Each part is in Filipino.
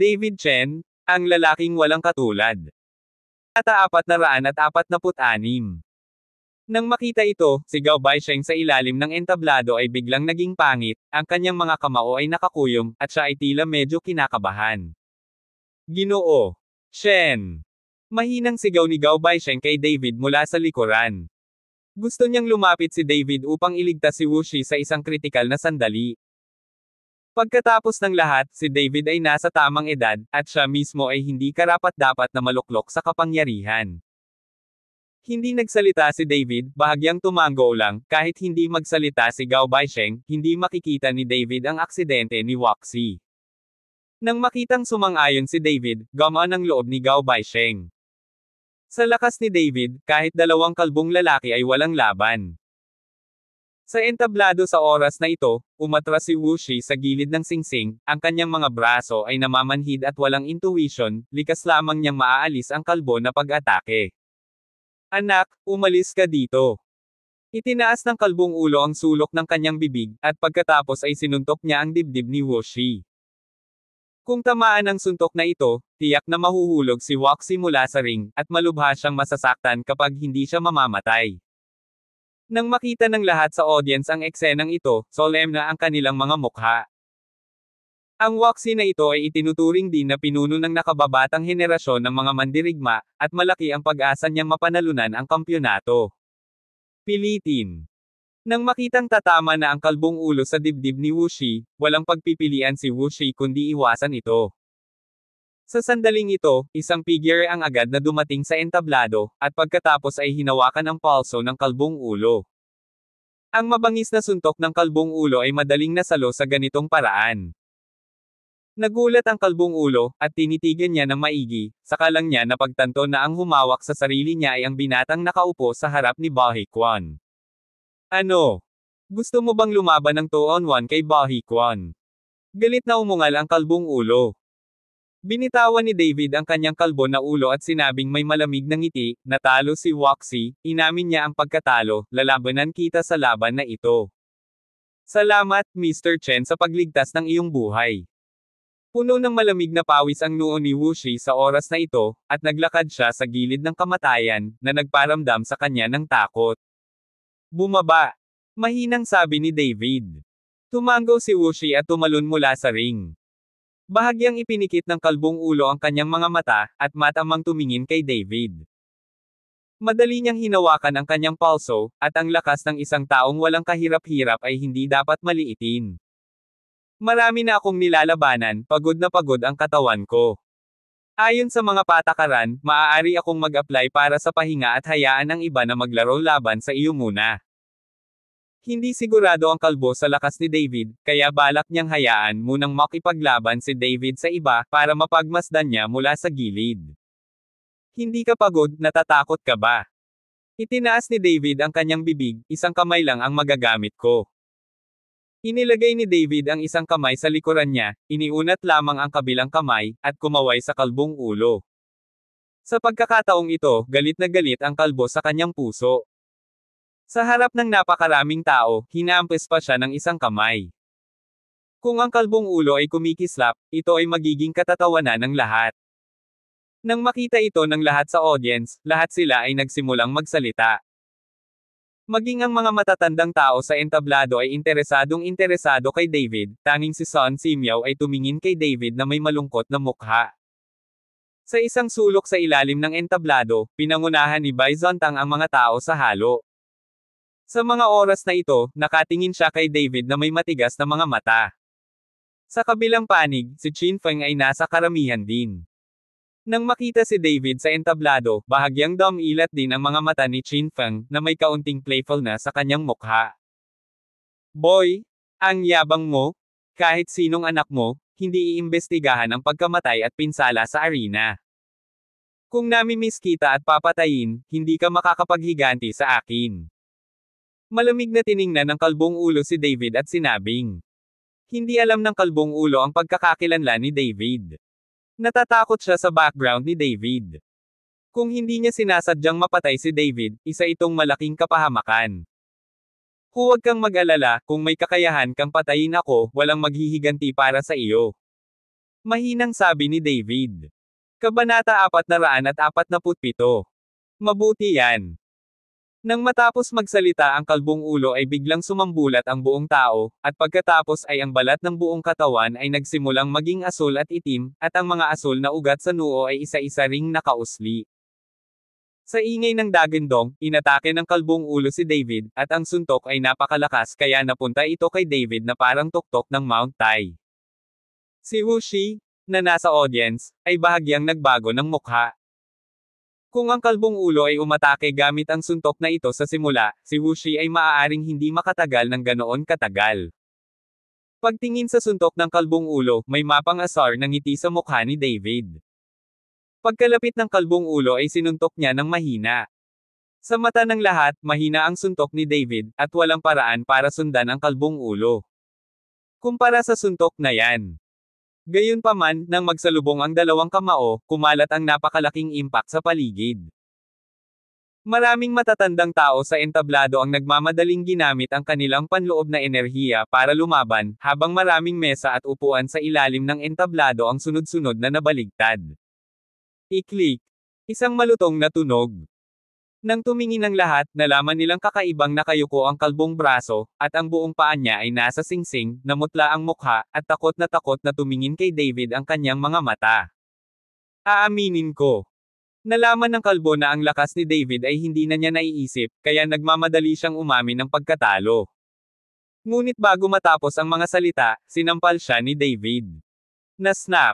David Chen, ang lalaking walang katulad. Talata 446. Nang makita ito, si Gao Baisheng sa ilalim ng entablado ay biglang naging pangit, ang kanyang mga kamao ay nakakuyom, at siya ay tila medyo kinakabahan. Ginoo Shen! Mahinang sigaw ni Gao Baisheng kay David mula sa likuran. Gusto niyang lumapit si David upang iligtas si Wuxi sa isang kritikal na sandali. Pagkatapos ng lahat, si David ay nasa tamang edad, at siya mismo ay hindi karapat-dapat na maluklok sa kapangyarihan. Hindi nagsalita si David, bahagyang tumango lang, kahit hindi magsalita si Gao Baisheng, hindi makikita ni David ang aksidente ni Wuxi. Nang makitang sumang-ayon si David, gumaan ang loob ni Gao Baisheng. Sa lakas ni David, kahit dalawang kalbong lalaki ay walang laban. Sa entablado sa oras na ito, umatras si Wuxi sa gilid ng singsing, ang kanyang mga braso ay namamanhid at walang intuition, likas lamang niyang maaalis ang kalbo na pag-atake. Anak, umalis ka dito. Itinaas ng kalbong ulo ang sulok ng kanyang bibig, at pagkatapos ay sinuntok niya ang dibdib ni Wuxi. Kung tamaan ang suntok na ito, tiyak na mahuhulog si Wuxi mula sa ring, at malubha siyang masasaktan kapag hindi siya mamamatay. Nang makita ng lahat sa audience ang eksenang ito, solemn na ang kanilang mga mukha. Ang Wuxi na ito ay itinuturing din na pinuno ng nakababatang henerasyon ng mga mandirigma, at malaki ang pag-asa niyang mapanalunan ang kampyonato. Pilitin. Nang makitang tatama na ang kalbong ulo sa dibdib ni Wuxi, walang pagpipilian si Wuxi kundi iwasan ito. Sa sandaling ito, isang figure ang agad na dumating sa entablado, at pagkatapos ay hinawakan ang palso ng kalbong ulo. Ang mabangis na suntok ng kalbong ulo ay madaling nasalo sa ganitong paraan. Nagulat ang kalbong ulo, at tinitigan niya ng maigi, saka lang niya napagtanto na ang humawak sa sarili niya ay ang binatang nakaupo sa harap ni Bahiquan. Ano? Gusto mo bang lumaban ng 2-on-1 kay Bahiquan? Galit na umungal ang kalbong ulo. Binitawan ni David ang kanyang kalbo na ulo at sinabing may malamig na ngiti, natalo si Wuxi, inamin niya ang pagkatalo, lalabanan kita sa laban na ito. Salamat, Mr. Chen sa pagligtas ng iyong buhay. Puno ng malamig na pawis ang noo ni Wuxi sa oras na ito, at naglakad siya sa gilid ng kamatayan, na nagparamdam sa kanya ng takot. Bumaba! Mahinang sabi ni David. Tumango si Wuxi at tumalon mula sa ring. Bahagyang ipinikit ng kalbong ulo ang kanyang mga mata, at matamang tumingin kay David. Madali niyang hinawakan ang kanyang palso, at ang lakas ng isang taong walang kahirap-hirap ay hindi dapat maliitin. Marami na akong nilalabanan, pagod na pagod ang katawan ko. Ayon sa mga patakaran, maaari akong mag-apply para sa pahinga at hayaan ang iba na maglaro laban sa iyo muna. Hindi sigurado ang kalbo sa lakas ni David, kaya balak niyang hayaan munang makipaglaban si David sa iba, para mapagmasdan niya mula sa gilid. Hindi ka pagod, natatakot ka ba? Itinaas ni David ang kanyang bibig, isang kamay lang ang magagamit ko. Inilagay ni David ang isang kamay sa likuran niya, iniunat lamang ang kabilang kamay, at kumaway sa kalbong ulo. Sa pagkakataong ito, galit na galit ang kalbo sa kanyang puso. Sa harap ng napakaraming tao, hinaampas pa siya ng isang kamay. Kung ang kalbong ulo ay kumikislap, ito ay magiging katatawanan ng lahat. Nang makita ito ng lahat sa audience, lahat sila ay nagsimulang magsalita. Maging ang mga matatandang tao sa entablado ay interesadong-interesado kay David, tanging si Sun Simiao ay tumingin kay David na may malungkot na mukha. Sa isang sulok sa ilalim ng entablado, pinangunahan ni Bai Zontang ang mga tao sa halo. Sa mga oras na ito, nakatingin siya kay David na may matigas na mga mata. Sa kabilang panig, si Qin Feng ay nasa karamihan din. Nang makita si David sa entablado, bahagyang dumilat din ang mga mata ni Qin Feng, na may kaunting playfulness sa kanyang mukha. Boy, ang yabang mo? Kahit sinong anak mo, hindi iimbestigahan ang pagkamatay at pinsala sa arena. Kung namimiss kita at papatayin, hindi ka makakapaghiganti sa akin. Malamig na tiningnan ng kalbong ulo si David at sinabing. Hindi alam ng kalbong ulo ang pagkakakilanlan ni David. Natatakot siya sa background ni David. Kung hindi niya sinasadyang mapatay si David, isa itong malaking kapahamakan. Huwag kang mag-alala, kung may kakayahan kang patayin ako, walang maghihiganti para sa iyo. Mahinang sabi ni David. Kabanata 447. Mabuti yan. Nang matapos magsalita ang kalbong ulo ay biglang sumambulat ang buong tao, at pagkatapos ay ang balat ng buong katawan ay nagsimulang maging asul at itim, at ang mga asul na ugat sa noo ay isa-isa ring nakausli. Sa ingay ng dagandong, inatake ng kalbong ulo si David, at ang suntok ay napakalakas kaya napunta ito kay David na parang tuktok ng Mount Tai. Si Wuxi, na nasa audience, ay bahagyang nagbago ng mukha. Kung ang kalbong ulo ay umatake gamit ang suntok na ito sa simula, si Wuxi ay maaaring hindi makatagal ng ganoon katagal. Pagtingin sa suntok ng kalbong ulo, may mapang asar na ngiti sa mukha ni David. Pagkalapit ng kalbong ulo ay sinuntok niya ng mahina. Sa mata ng lahat, mahina ang suntok ni David, at walang paraan para sundan ang kalbong ulo. Kumpara sa suntok na yan. Gayunpaman, nang magsalubong ang dalawang kamao, kumalat ang napakalaking impact sa paligid. Maraming matatandang tao sa entablado ang nagmamadaling ginamit ang kanilang panloob na enerhiya para lumaban, habang maraming mesa at upuan sa ilalim ng entablado ang sunod-sunod na nabaligtad. I-click. Isang malutong na tunog. Nang tumingin ang lahat, nalaman nilang kakaibang nakayuko ang kalbong braso, at ang buong paa niya ay nasa singsing, namutla ang mukha, at takot na tumingin kay David ang kanyang mga mata. Aaminin ko. Nalaman ng kalbo na ang lakas ni David ay hindi na niya naiisip, kaya nagmamadali siyang umamin ng pagkatalo. Ngunit bago matapos ang mga salita, sinampal siya ni David. Na-snap.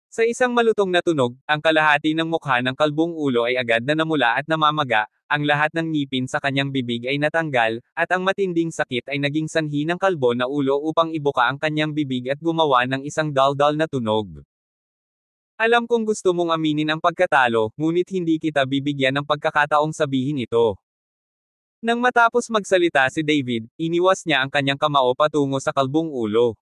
Sa isang malutong na tunog, ang kalahati ng mukha ng kalbong ulo ay agad na namula at namamaga, ang lahat ng ngipin sa kanyang bibig ay natanggal, at ang matinding sakit ay naging sanhi ng kalbo na ulo upang ibuka ang kanyang bibig at gumawa ng isang daldal na tunog. Alam kong gusto mong aminin ang pagkatalo, ngunit hindi kita bibigyan ng pagkakataong sabihin ito. Nang matapos magsalita si David, iniwas niya ang kanyang kamao patungo sa kalbong ulo.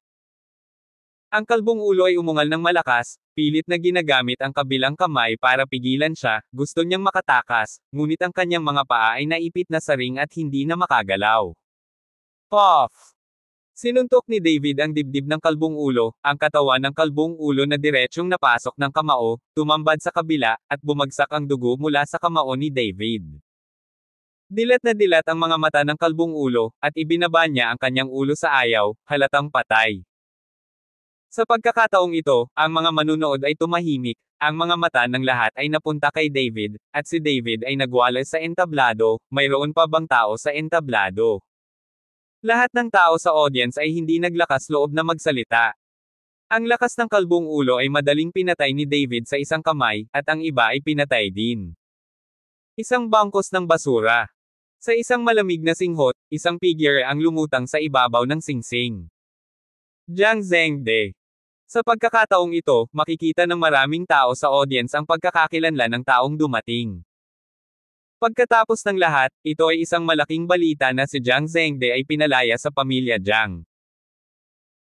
Ang kalbong ulo ay umungal ng malakas, pilit na ginagamit ang kabilang kamay para pigilan siya, gusto niyang makatakas, ngunit ang kanyang mga paa ay naipit na sa ring at hindi na makagalaw. Puff! Sinuntok ni David ang dibdib ng kalbong ulo, ang katawan ng kalbong ulo na diretsyong napasok ng kamao, tumambad sa kabila, at bumagsak ang dugo mula sa kamao ni David. Dilat na dilat ang mga mata ng kalbong ulo, at ibinaba niya ang kanyang ulo sa ayaw, halatang patay. Sa pagkakataong ito, ang mga manunood ay tumahimik, ang mga mata ng lahat ay napunta kay David, at si David ay nagwalas sa entablado, mayroon pa bang tao sa entablado? Lahat ng tao sa audience ay hindi naglakas loob na magsalita. Ang lakas ng kalbong ulo ay madaling pinatay ni David sa isang kamay, at ang iba ay pinatay din. Isang bangkos ng basura. Sa isang malamig na singhot, isang figure ang lumutang sa ibabaw ng singsing. Jiang Zhengde. Sa pagkakataong ito, makikita ng maraming tao sa audience ang pagkakakilanlan ng taong dumating. Pagkatapos ng lahat, ito ay isang malaking balita na si Jiang Zhengde ay pinalaya sa pamilya Jiang.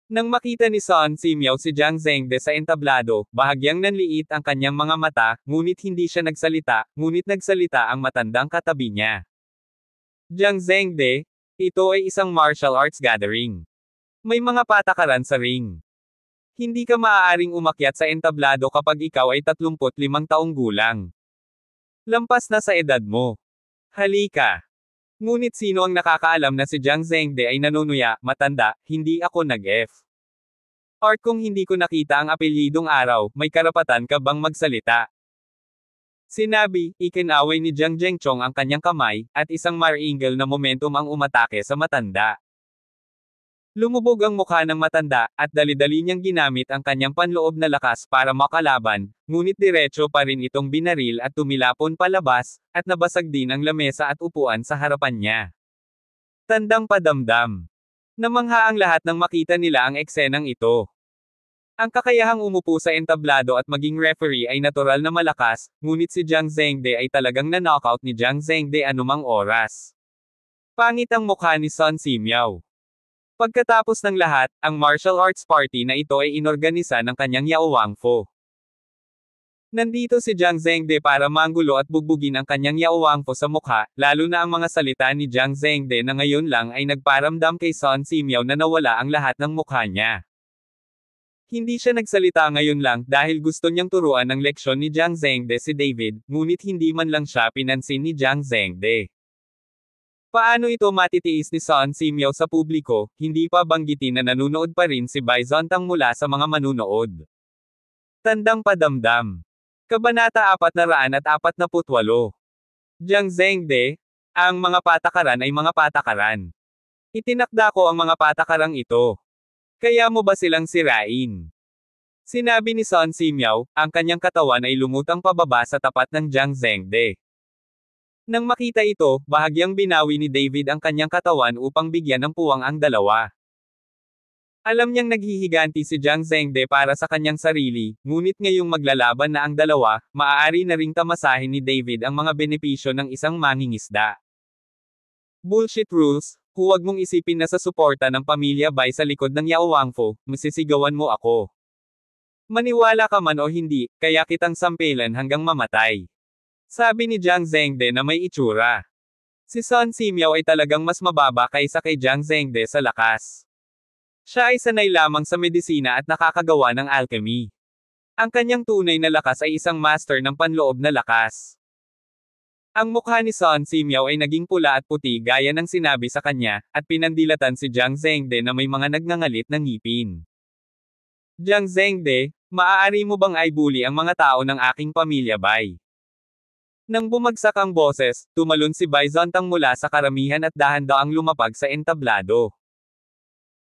Nang makita ni Sun Simiao si Jiang Zhengde sa entablado, bahagyang nanliit ang kanyang mga mata, ngunit hindi siya nagsalita, ngunit nagsalita ang matandang katabi niya. Jiang Zhengde, ito ay isang martial arts gathering. May mga patakaran sa ring. Hindi ka maaaring umakyat sa entablado kapag ikaw ay 35 taong gulang. Lampas na sa edad mo. Halika. Ngunit sino ang nakakaalam na si Jiang Zhengde ay nanunuya, matanda, hindi ako nag-F. Art kung hindi ko nakita ang apelyidong araw, may karapatan ka bang magsalita? Sinabi, ikinaway ni Jiang Zhengchong ang kanyang kamay, at isang maringal na momentum ang umatake sa matanda. Lumubog ang mukha ng matanda, at dali-dali niyang ginamit ang kanyang panloob na lakas para makalaban, ngunit diretso pa rin itong binaril at tumilapon palabas, at nabasag din ang lamesa at upuan sa harapan niya. Tandang padamdam. Namangha ang lahat nang makita nila ang eksenang ito. Ang kakayahang umupo sa entablado at maging referee ay natural na malakas, ngunit si Jiang Zhengde ay talagang na-knockout ni Jiang Zhengde anumang oras. Pangit ang mukha ni Sun Simiao. Pagkatapos ng lahat, ang martial arts party na ito ay inorganisa ng kanyang Yao Wangfo. Nandito si Jiang Zhengde para manggulo at bugbugin ang kanyang Yao Wangfo sa mukha, lalo na ang mga salita ni Jiang Zhengde na ngayon lang ay nagparamdam kay Sun Simiao na nawala ang lahat ng mukha niya. Hindi siya nagsalita ngayon lang dahil gusto niyang turuan ng leksyon ni Jiang Zhengde si David, ngunit hindi man lang siya pinansin ni Jiang Zhengde. Paano ito matitiis ni Sun Simyaw sa publiko, hindi pa banggitin na nanunood pa rin si Bai Zontang mula sa mga manunood. Tandang Padamdam. Kabanata 448. Jiang Zhengde, ang mga patakaran ay mga patakaran. Itinakda ko ang mga patakarang ito. Kaya mo ba silang sirain? Sinabi ni Sun Simyaw, ang kanyang katawan ay lumutang pababa sa tapat ng Jiang Zhengde. Nang makita ito, bahagyang binawi ni David ang kanyang katawan upang bigyan ng puwang ang dalawa. Alam niyang naghihiganti si Jiang Zhengde para sa kanyang sarili, ngunit ngayong maglalaban na ang dalawa, maaari na ring tamasahin ni David ang mga benepisyo ng isang mangingisda. Bullshit rules, huwag mong isipin na sa suporta ng pamilya Bai sa likod ng Yao Wangfo, masisigawan mo ako. Maniwala ka man o hindi, kaya kitang sampelan hanggang mamatay. Sabi ni Jiang Zhengde na may itsura. Si Sun Simyaw ay talagang mas mababa kaysa kay Jiang Zhengde sa lakas. Siya ay sanay lamang sa medisina at nakakagawa ng alchemy. Ang kanyang tunay na lakas ay isang master ng panloob na lakas. Ang mukha ni Sun Simyaw ay naging pula at puti gaya ng sinabi sa kanya, at pinandilatan si Jiang Zhengde na may mga nagngangalit na ngipin. Jiang Zhengde, maaari mo bang i-bully ang mga tao ng aking pamilya Bai? Nang bumagsak ang boses, tumalon si Bai Zontang mula sa karamihan at dahan-daang lumapag sa entablado.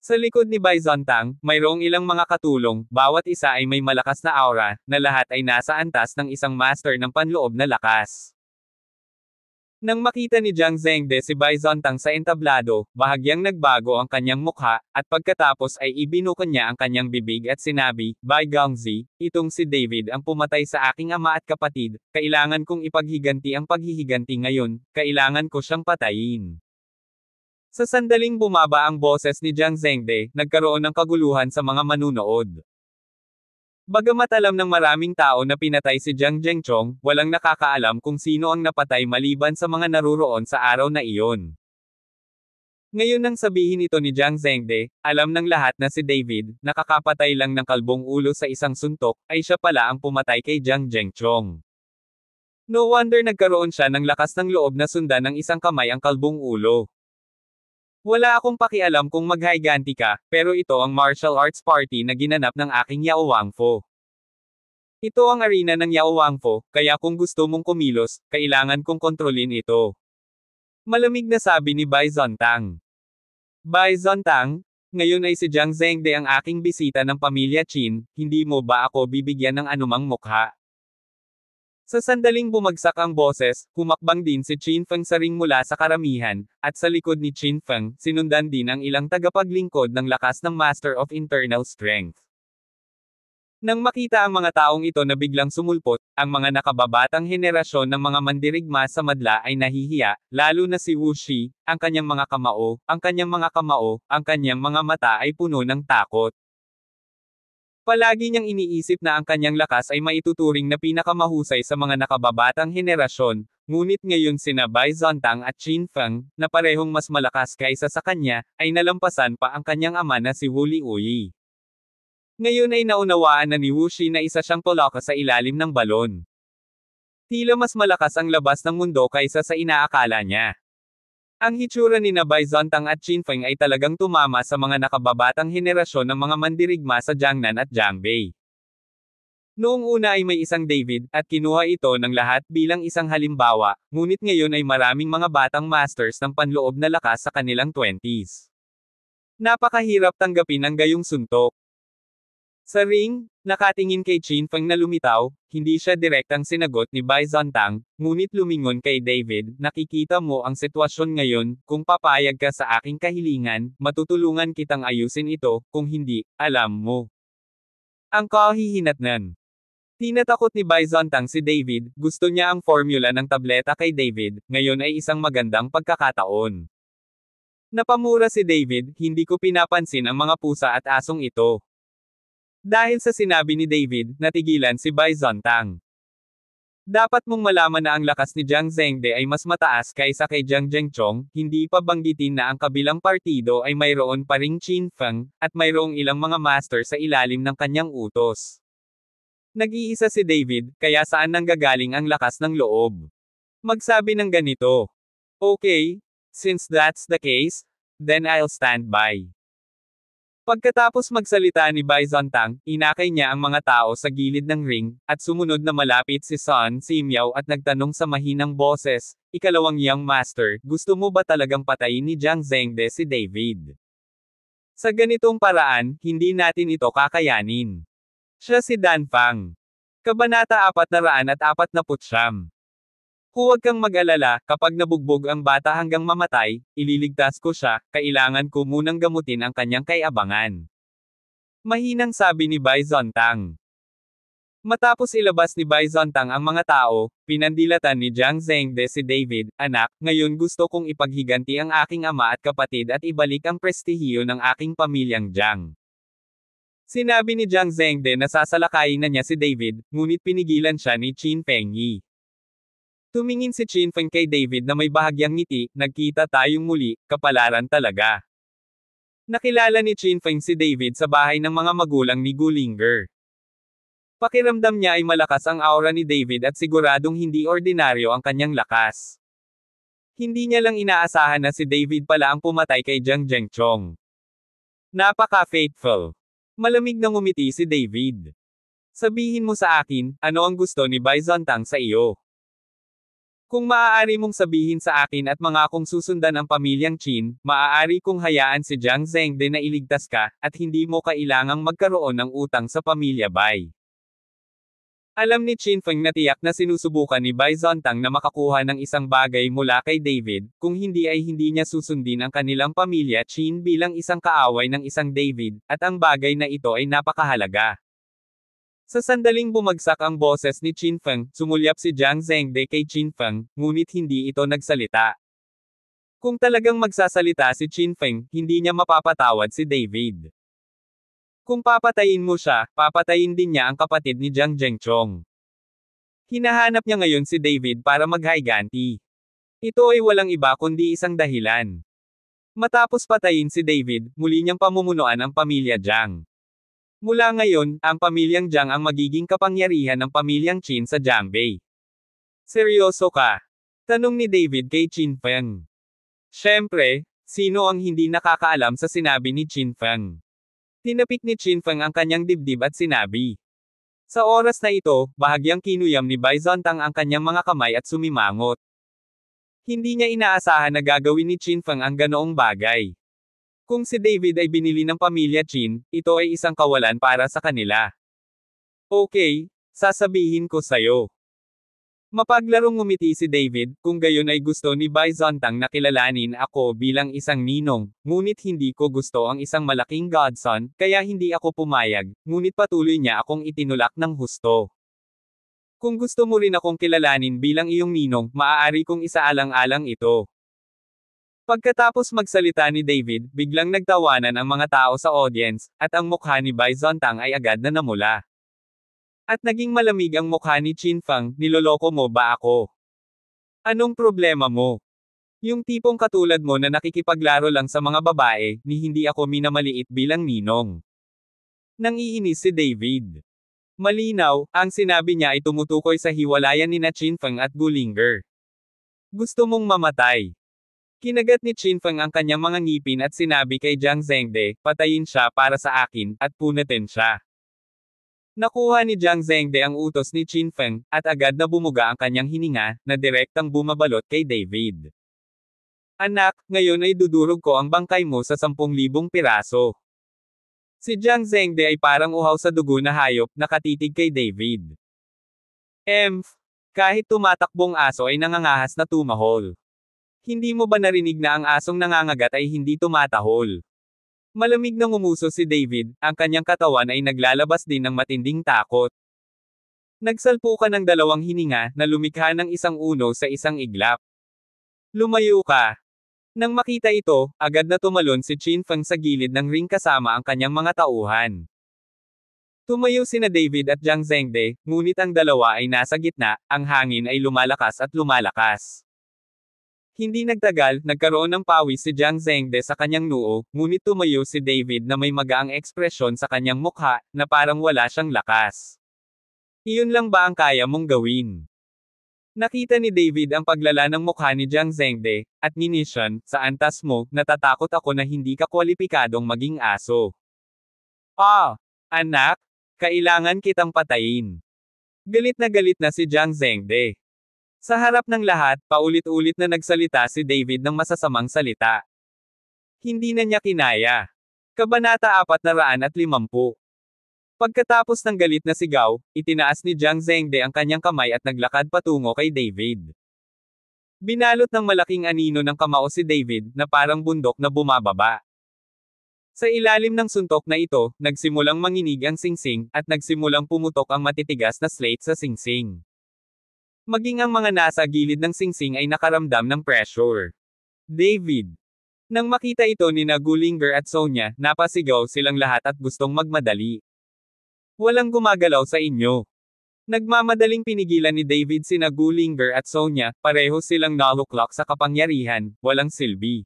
Sa likod ni Bai Zontang, mayroong ilang mga katulong, bawat isa ay may malakas na aura, na lahat ay nasa antas ng isang master ng panloob na lakas. Nang makita ni Jiang Zhengde si Bai Zontang sa entablado, bahagyang nagbago ang kanyang mukha, at pagkatapos ay ibinuko niya ang kanyang bibig at sinabi, Bai Gongzi, itong si David ang pumatay sa aking ama at kapatid, kailangan kong ipaghiganti ang paghihiganti ngayon, kailangan ko siyang patayin. Sa sandaling bumaba ang boses ni Jiang Zhengde, nagkaroon ng kaguluhan sa mga manunood. Bagamat alam ng maraming tao na pinatay si Jiang Zhengchong, walang nakakaalam kung sino ang napatay maliban sa mga naruroon sa araw na iyon. Ngayon nang sabihin ito ni Jiang Zhengde, alam ng lahat na si David, nakakapatay lang ng kalbong ulo sa isang suntok, ay siya pala ang pumatay kay Jiang Zhengchong. No wonder nagkaroon siya ng lakas ng loob na sundan ng isang kamay ang kalbong ulo. Wala akong pakialam kung maghiganti ka, pero ito ang martial arts party na ginanap ng aking Yao Wangfo. Ito ang arena ng Yao Wangfo, kaya kung gusto mong kumilos, kailangan kong kontrolin ito. Malamig na sabi ni Bai Zontang. Bai Zontang, ngayon ay si Jiang Zhengde ang aking bisita ng pamilya Qin, hindi mo ba ako bibigyan ng anumang mukha? Sa sandaling bumagsak ang boses, humakbang din si Qin Feng sa ring mula sa karamihan, at sa likod ni Qin Feng, sinundan din ang ilang tagapaglingkod ng lakas ng Master of Internal Strength. Nang makita ang mga taong ito na biglang sumulpot, ang mga nakababatang henerasyon ng mga mandirigma sa madla ay nahihiya, lalo na si Wu Shi, ang kanyang mga kamao, ang kanyang mga mata ay puno ng takot. Palagi niyang iniisip na ang kanyang lakas ay maituturing na pinakamahusay sa mga nakababatang henerasyon, ngunit ngayon sina Bai Zontang at Qin Feng, na parehong mas malakas kaysa sa kanya, ay nalampasan pa ang kanyang ama na si Wu Liuyi. Ngayon ay naunawaan na ni Wu Shi na isa siyang tolaka sa ilalim ng balon. Tila mas malakas ang labas ng mundo kaysa sa inaakala niya. Ang hitsura ni Bai Zontang at Qin Feng ay talagang tumama sa mga nakababatang henerasyon ng mga mandirigma sa Jiangnan at Jiangbei. Noong una ay may isang David, at kinuha ito ng lahat bilang isang halimbawa, ngunit ngayon ay maraming mga batang masters ng panloob na lakas sa kanilang 20s. Napakahirap tanggapin ang gayong suntok. Sa ring, nakatingin kay Qin Feng na lumitaw, hindi siya direktang sinagot ni Bai Zontang, ngunit lumingon kay David, nakikita mo ang sitwasyon ngayon, kung papayag ka sa aking kahilingan, matutulungan kitang ayusin ito, kung hindi, alam mo. Ang kahihinatnan. Tinatakot ni Bai Zontang si David, gusto niya ang formula ng tableta kay David, ngayon ay isang magandang pagkakataon. Napamura si David, hindi ko pinapansin ang mga pusa at asong ito. Dahil sa sinabi ni David, natigilan si Bai Zontang. Dapat mong malaman na ang lakas ni Jiang Zhengde ay mas mataas kaysa kay Jiang Zhengchong, hindi pa banggitin na ang kabilang partido ay mayroon pa ring Qin Feng, at mayroong ilang mga master sa ilalim ng kanyang utos. Nag-iisa si David, kaya saan nanggagaling ang lakas ng loob? Magsabi ng ganito. Okay, since that's the case, then I'll stand by. Pagkatapos magsalita ni Bai Zontang, inakay niya ang mga tao sa gilid ng ring, at sumunod na malapit si Sun Simiao at nagtanong sa mahinang boses, "Ikalawang young master, gusto mo ba talagang patayin ni Jiang Zhengde si David? Sa ganitong paraan, hindi natin ito kakayanin." Siya si Dan Fang. Kabanata 449. Huwag kang mag-alala, kapag nabugbog ang bata hanggang mamatay, ililigtas ko siya, kailangan ko munang gamutin ang kanyang kaabangan. Mahinang sabi ni Bai Zontang. Matapos ilabas ni Bai Zontang ang mga tao, pinandilatan ni Jiang Zhengde si David, "Anak, ngayon gusto kong ipaghiganti ang aking ama at kapatid at ibalik ang prestihiyo ng aking pamilyang Jiang." Sinabi ni Jiang Zhengde na sasalakayin na niya si David, ngunit pinigilan siya ni Qin Fengyi. Tumingin si Qin Feng kay David na may bahagyang ngiti, "Nagkita tayong muli, kapalaran talaga." Nakilala ni Qin Feng si David sa bahay ng mga magulang ni Gulinger. Pakiramdam niya ay malakas ang aura ni David at siguradong hindi ordinaryo ang kanyang lakas. Hindi niya lang inaasahan na si David pala ang pumatay kay Jiang Zhengchong. Napaka-faithful. Malamig na ngumiti si David. "Sabihin mo sa akin, ano ang gusto ni Bai Zontang sa iyo? Kung maaari mong sabihin sa akin at mga akong susundan ang pamilyang Qin, maaari kong hayaan si Jiang Zhengde na iligtas ka, at hindi mo kailangang magkaroon ng utang sa pamilya Bai." Alam ni Qin Feng na tiyak na sinusubukan ni Bai Zontang na makakuha ng isang bagay mula kay David, kung hindi ay hindi niya susundin ang kanilang pamilya Qin bilang isang kaaway ng isang David, at ang bagay na ito ay napakahalaga. Sa sandaling bumagsak ang boses ni Qin Feng, sumulyap si Jiang Zhengde kay Qin Feng, ngunit hindi ito nagsalita. Kung talagang magsasalita si Qin Feng, hindi niya mapapatawad si David. Kung papatayin mo siya, papatayin din niya ang kapatid ni Jiang Zhengchong. Hinahanap niya ngayon si David para maghiganti. Ito ay walang iba kundi isang dahilan. Matapos patayin si David, muli niyang pamumunuan ang pamilya Jiang. Mula ngayon, ang pamilyang Jiang ang magiging kapangyarihan ng pamilyang Qin sa Jiangbei. "Seryoso ka?" tanong ni David kay Qin Feng. Siyempre, sino ang hindi nakakaalam sa sinabi ni Qin Feng? Tinapik ni Qin Feng ang kanyang dibdib at sinabi. Sa oras na ito, bahagyang kinuyam ni Bai Zontang ang kanyang mga kamay at sumimangot. Hindi niya inaasahan na gagawin ni Qin Feng ang ganoong bagay. Kung si David ay binili ng pamilya Qin, ito ay isang kawalan para sa kanila. "Okay, sasabihin ko sayo." Mapaglarong ngumiti si David, kung gayon ay gusto ni Bai Zontang na kilalanin ako bilang isang ninong, ngunit hindi ko gusto ang isang malaking godson, kaya hindi ako pumayag, ngunit patuloy niya akong itinulak ng husto. "Kung gusto mo rin akong kilalanin bilang iyong ninong, maaari kong isaalang-alang ito." Pagkatapos magsalita ni David, biglang nagtawanan ang mga tao sa audience, at ang mukha ni Bai Zontang ay agad na namula. At naging malamig ang mukha ni Qin Feng, "Niloloko mo ba ako? Anong problema mo? Yung tipong katulad mo na nakikipaglaro lang sa mga babae, ni hindi ako minamaliit bilang ninong." Nangiinis si David. Malinaw, ang sinabi niya ay tumutukoy sa hiwalayan nina Qin Feng at Gulinger. "Gusto mong mamatay?" Kinagat ni Qin Feng ang kanyang mga ngipin at sinabi kay Jiang Zhengde, "Patayin siya para sa akin, at punatin siya." Nakuha ni Jiang Zhengde ang utos ni Qin Feng, at agad na bumuga ang kanyang hininga, na direktang bumabalot kay David. "Anak, ngayon ay dudurog ko ang bangkay mo sa 10,000 piraso." Si Jiang Zhengde ay parang uhaw sa dugo na hayop, nakatitig kay David. Kahit tumatakbong aso ay nangangahas na tumahol. Hindi mo ba narinig na ang asong nangangagat ay hindi tumatahol? Malamig na ngumuso si David, ang kanyang katawan ay naglalabas din ng matinding takot. Nagsalpukan ng dalawang hininga, na lumikha ng isang uno sa isang iglap. "Lumayo ka!" Nang makita ito, agad na tumalon si Qin Feng sa gilid ng ring kasama ang kanyang mga tauhan. Tumayo sina David at Jiang Zhengde, ngunit ang dalawa ay nasa gitna, ang hangin ay lumalakas at lumalakas. Hindi nagtagal, nagkaroon ng pawis si Jiang Zhengde sa kanyang noo, ngunit tumayo si David na may magaang ekspresyon sa kanyang mukha, na parang wala siyang lakas. Iyon lang ba ang kaya mong gawin? Nakita ni David ang paglala ng mukha ni Jiang Zhengde, at minisyon, sa antas mo, natatakot ako na hindi ka kwalipikadong maging aso. Anak, kailangan kitang patayin. Galit na si Jiang Zhengde. Sa harap ng lahat, paulit-ulit na nagsalita si David ng masasamang salita. Hindi na niya kinaya. Kabanata 450. Pagkatapos ng galit na sigaw, itinaas ni Jiang Zhengde ang kanyang kamay at naglakad patungo kay David. Binalot ng malaking anino ng kamao si David, na parang bundok na bumababa. Sa ilalim ng suntok na ito, nagsimulang manginig ang singsing, at nagsimulang pumutok ang matitigas na slate sa singsing. Maging ang mga nasa gilid ng singsing ay nakaramdam ng pressure. David. Nang makita ito ni Gulinger at Sonya, napasigaw silang lahat at gustong magmadali. Walang gumagalaw sa inyo. Nagmamadaling pinigilan ni David sina Gulinger at Sonya, pareho silang naluklok sa kapangyarihan, walang silbi.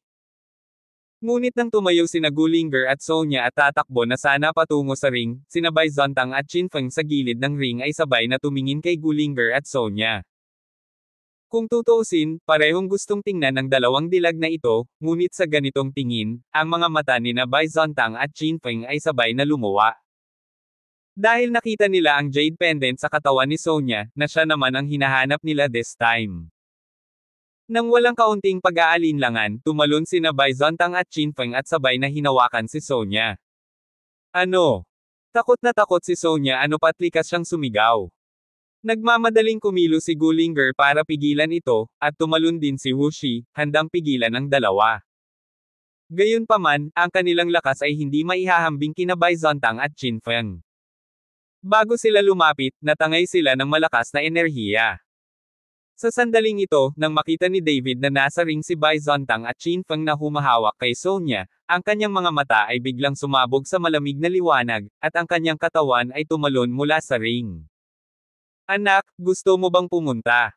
Ngunit nang tumayo sina Gulinger at Sonya at tatakbo na sana patungo sa ring, sina Bai Zhongtang at Qin Feng sa gilid ng ring ay sabay na tumingin kay Gulinger at Sonya. Kung tutuusin, parehong gustong tingnan ng dalawang dilag na ito, ngunit sa ganitong tingin, ang mga mata ni Bai Zhongtang at Qin Feng ay sabay na lumuwa. Dahil nakita nila ang jade pendant sa katawan ni Sonya, na siya naman ang hinahanap nila this time. Nang walang kaunting pag-aalinlangan, tumalon sina Bai Zhongtang at Qin Feng at sabay na hinawakan si Sonya. Ano? Takot na takot si Sonya, pat likas siyang sumigaw. Nagmamadaling kumilo si Gulinger para pigilan ito, at tumalon din si Wuxi, handang pigilan ang dalawa. Gayunpaman, ang kanilang lakas ay hindi maihahambing kina Bai Zhongtang at Qin Feng. Bago sila lumapit, natangay sila ng malakas na enerhiya. Sa sandaling ito, nang makita ni David na nasa ring si Bai Zhongtang at Qin Feng na humahawak kay Sonya, ang kanyang mga mata ay biglang sumabog sa malamig na liwanag, at ang kanyang katawan ay tumalon mula sa ring. Anak, gusto mo bang pumunta?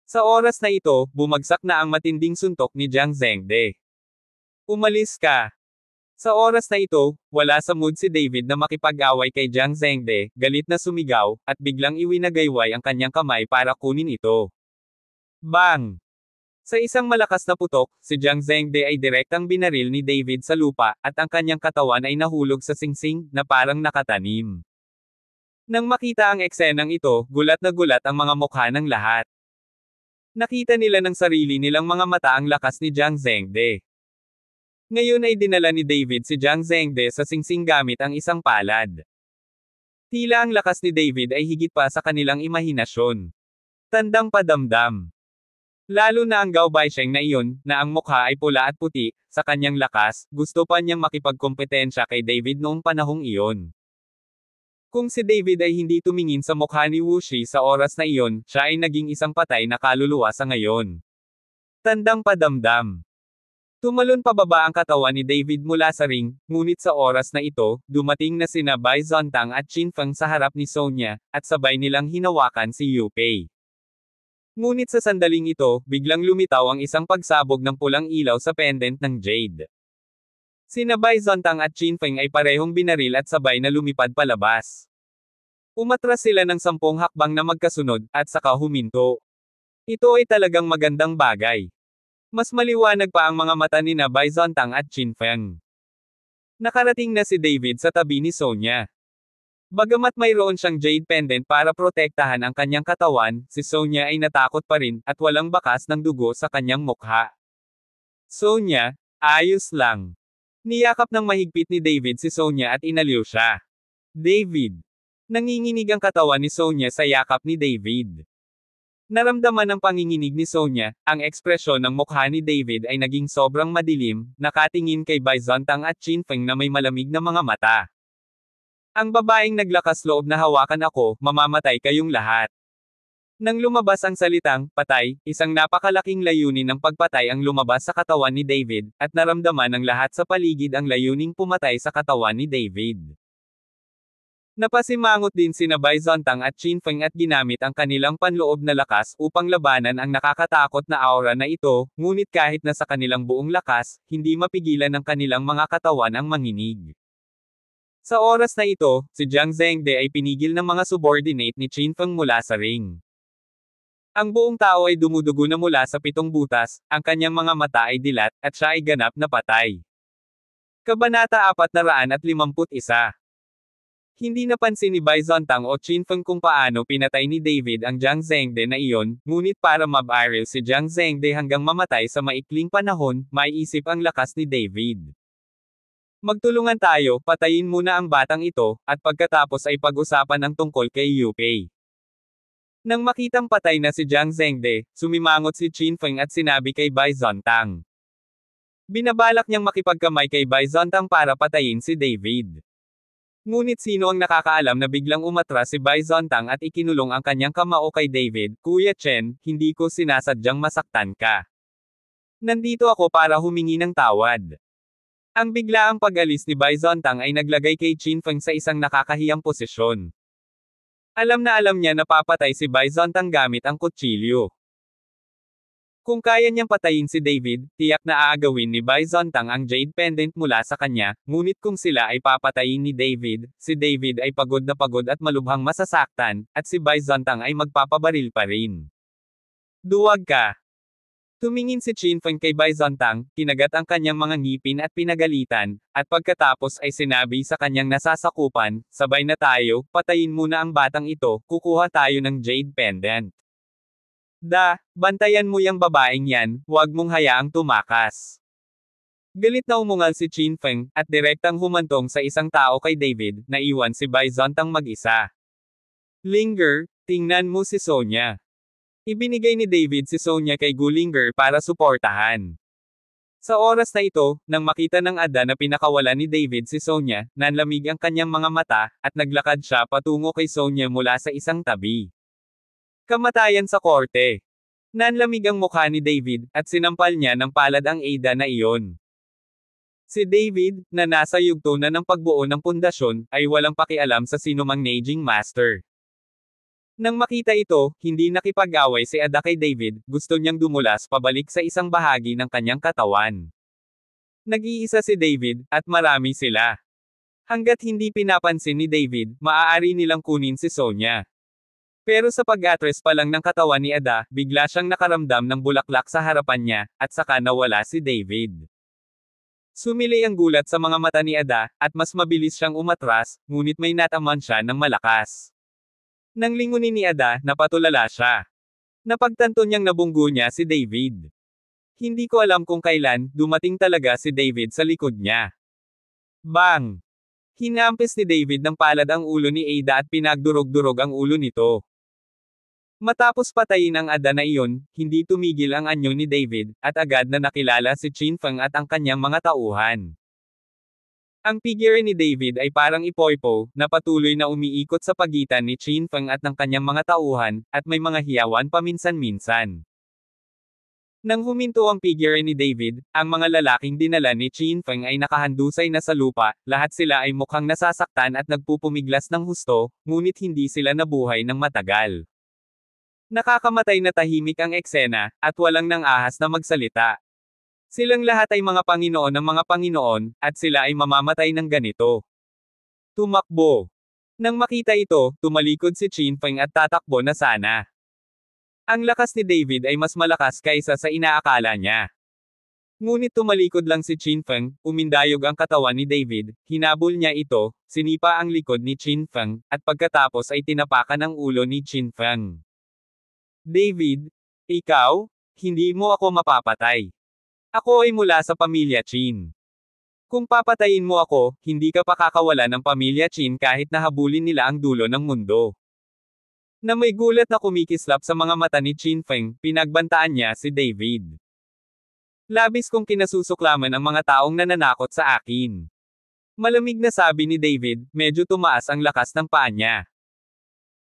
Sa oras na ito, bumagsak na ang matinding suntok ni Jiang Zhengde. Umalis ka. Sa oras na ito, wala sa mood si David na makipag-away kay Jiang Zhengde, galit na sumigaw, at biglang iwinagayway ang kanyang kamay para kunin ito. Bang! Sa isang malakas na putok, si Jiang Zhengde ay direktang binaril ni David sa lupa, at ang kanyang katawan ay nahulog sa singsing, na parang nakatanim. Nang makita ang eksenang ito, gulat na gulat ang mga mukha ng lahat. Nakita nila ng sarili nilang mga mata ang lakas ni Jiang Zhengde. Ngayon ay dinala ni David si Jiang Zhengde sa singsing gamit ang isang palad. Tila ang lakas ni David ay higit pa sa kanilang imahinasyon. Tandang padamdam. Lalo na ang Gao Baisheng na iyon, na ang mukha ay pula at puti, sa kanyang lakas, gusto pa niyang makipagkompetensya kay David noong panahong iyon. Kung si David ay hindi tumingin sa mukha ni Wuxi sa oras na iyon, siya ay naging isang patay na kaluluwa sa ngayon. Tandang padamdam. Tumalon pababa ang katawan ni David mula sa ring, ngunit sa oras na ito, dumating na sina Bai Zhongtang at Qin Feng sa harap ni Sonya, at sabay nilang hinawakan si Yu Pei. Ngunit sa sandaling ito, biglang lumitaw ang isang pagsabog ng pulang ilaw sa pendant ng jade. Sina Bai Zhongtang at Qin Feng ay parehong binaril at sabay na lumipad palabas. Umatras sila ng 10 hakbang na magkasunod, at saka huminto. Ito ay talagang magandang bagay. Mas maliwanag pa ang mga mata ni Bai Zhongtang at Qin Feng. Nakarating na si David sa tabi ni Sonya. Bagamat mayroon siyang jade pendant para protektahan ang kanyang katawan, si Sonya ay natakot pa rin, at walang bakas ng dugo sa kanyang mukha. Sonya, ayos lang. Niyakap ng mahigpit ni David si Sonya at inaliw siya. David. Nanginginig ang katawan ni Sonya sa yakap ni David. Naramdaman ng panginginig ni Sonya, ang ekspresyon ng mukha ni David ay naging sobrang madilim, nakatingin kay Bai Zhongtang at Qin Feng na may malamig na mga mata. Ang babaeng naglakas loob na hawakan ako, mamamatay kayong lahat. Nang lumabas ang salitang, patay, isang napakalaking layunin ng pagpatay ang lumabas sa katawan ni David, at naramdaman ng lahat sa paligid ang layuning pumatay sa katawan ni David. Napasimangot din sina Bai Zontang at Qin Feng at ginamit ang kanilang panloob na lakas upang labanan ang nakakatakot na aura na ito, ngunit kahit na sa kanilang buong lakas, hindi mapigilan ng kanilang mga katawan ang manginig. Sa oras na ito, si Jiang Zhengde ay pinigil ng mga subordinate ni Qin Feng mula sa ring. Ang buong tao ay dumudugo na mula sa 7 butas, ang kanyang mga mata ay dilat, at siya ay ganap na patay. Kabanata 451. Hindi napansin ni Bai Zontang o Qin Feng kung paano pinatay ni David ang Jiang Zhengde na iyon, ngunit para mabaril si Jiang Zhengde hanggang mamatay sa maikling panahon, maiisip ang lakas ni David. Magtulungan tayo, patayin muna ang batang ito, at pagkatapos ay pag-usapan ang tungkol kay Liu Pei. Nang makitang patay na si Jiang Zhengde, sumimangot si Qin Feng at sinabi kay Bai Zontang. Binabalak niyang makipagkamay kay Bai Zontang para patayin si David. Ngunit sino ang nakakaalam na biglang umatras si Bai Zontang at ikinulong ang kanyang kamao kay David, Kuya Chen, hindi ko sinasadyang masaktan ka. Nandito ako para humingi ng tawad. Ang biglaang pag-alis ni Bai Zontang ay naglagay kay Qin Feng sa isang nakakahiyang posisyon. Alam na alam niya na papatay si Bai Zontang gamit ang kutsilyo. Kung kaya niyang patayin si David, tiyak na aagawin ni Bai Zontang ang Jade Pendant mula sa kanya, ngunit kung sila ay papatayin ni David, si David ay pagod na pagod at malubhang masasaktan, at si Bai Zontang ay magpapabaril pa rin. Duwag ka. Tumingin si Qin Feng kay Bai Zontang, kinagat ang kanyang mga ngipin at pinagalitan, at pagkatapos ay sinabi sa kanyang nasasakupan, sabay na tayo, patayin muna ang batang ito, kukuha tayo ng Jade Pendant. Bantayan mo yang babaeng yan, huwag mong hayaang tumakas. Galit na umungal si Qin Feng, at direktang humantong sa isang tao kay David, na iwan si Bai Zontang mag-isa. Linger, tingnan mo si Sonya. Ibinigay ni David si Sonya kay Gulinger para suportahan. Sa oras na ito, nang makita ng Ada na pinakawalan ni David si Sonya, nanlamig ang kanyang mga mata, at naglakad siya patungo kay Sonya mula sa isang tabi. Kamatayan sa korte. Nanlamig ang mukha ni David, at sinampal niya ng palad ang Ada na iyon. Si David, na nasa yugto na ng pagbuo ng pundasyon, ay walang pakialam sa sinumang Neijing Master. Nang makita ito, hindi nakipag-away si Ada kay David, gusto niyang dumulas pabalik sa isang bahagi ng kanyang katawan. Nag-iisa si David, at marami sila. Hanggat hindi pinapansin ni David, maaari nilang kunin si Sonya. Pero sa pag-atres pa lang ng katawan ni Ada, bigla siyang nakaramdam ng bulaklak sa harapan niya, at saka nawala si David. Sumilay ang gulat sa mga mata ni Ada, at mas mabilis siyang umatras, ngunit may nataman siya ng malakas. Nang lingunin ni Ada, napatulala siya. Napagtanto niyang nabunggo niya si David. Hindi ko alam kung kailan, dumating talaga si David sa likod niya. Bang! Hinampis ni David ng palad ang ulo ni Ada at pinagdurog-durog ang ulo nito. Matapos patayin ang Ada na iyon, hindi tumigil ang anyo ni David, at agad na nakilala si Qin Feng at ang kanyang mga tauhan. Ang figure ni David ay parang ipoypo, na patuloy na umiikot sa pagitan ni Qin Feng at ng kanyang mga tauhan, at may mga hiyawan paminsan-minsan. Nang huminto ang figure ni David, ang mga lalaking dinala ni Qin Feng ay nakahandusay na sa lupa, lahat sila ay mukhang nasasaktan at nagpupumiglas ng husto, ngunit hindi sila nabuhay ng matagal. Nakakamatay na tahimik ang eksena, at walang nang ahas na magsalita. Silang lahat ay mga Panginoon ng mga Panginoon, at sila ay mamamatay ng ganito. Tumakbo. Nang makita ito, tumalikod si Qin Feng at tatakbo na sana. Ang lakas ni David ay mas malakas kaysa sa inaakala niya. Ngunit tumalikod lang si Qin Feng, umindayog ang katawan ni David, hinabol niya ito, sinipa ang likod ni Qin Feng, at pagkatapos ay tinapakan ang ulo ni Qin Feng. David, ikaw? Hindi mo ako mapapatay. Ako ay mula sa pamilya Qin. Kung papatayin mo ako, hindi ka pa kakawala ng pamilya Qin kahit nahabulin nila ang dulo ng mundo. Na may gulat na kumikislap sa mga mata ni Qin Feng, pinagbantaan niya si David. Labis kong kinasusuklaman ang mga taong nananakot sa akin. Malamig na sabi ni David, medyo tumaas ang lakas ng paa niya.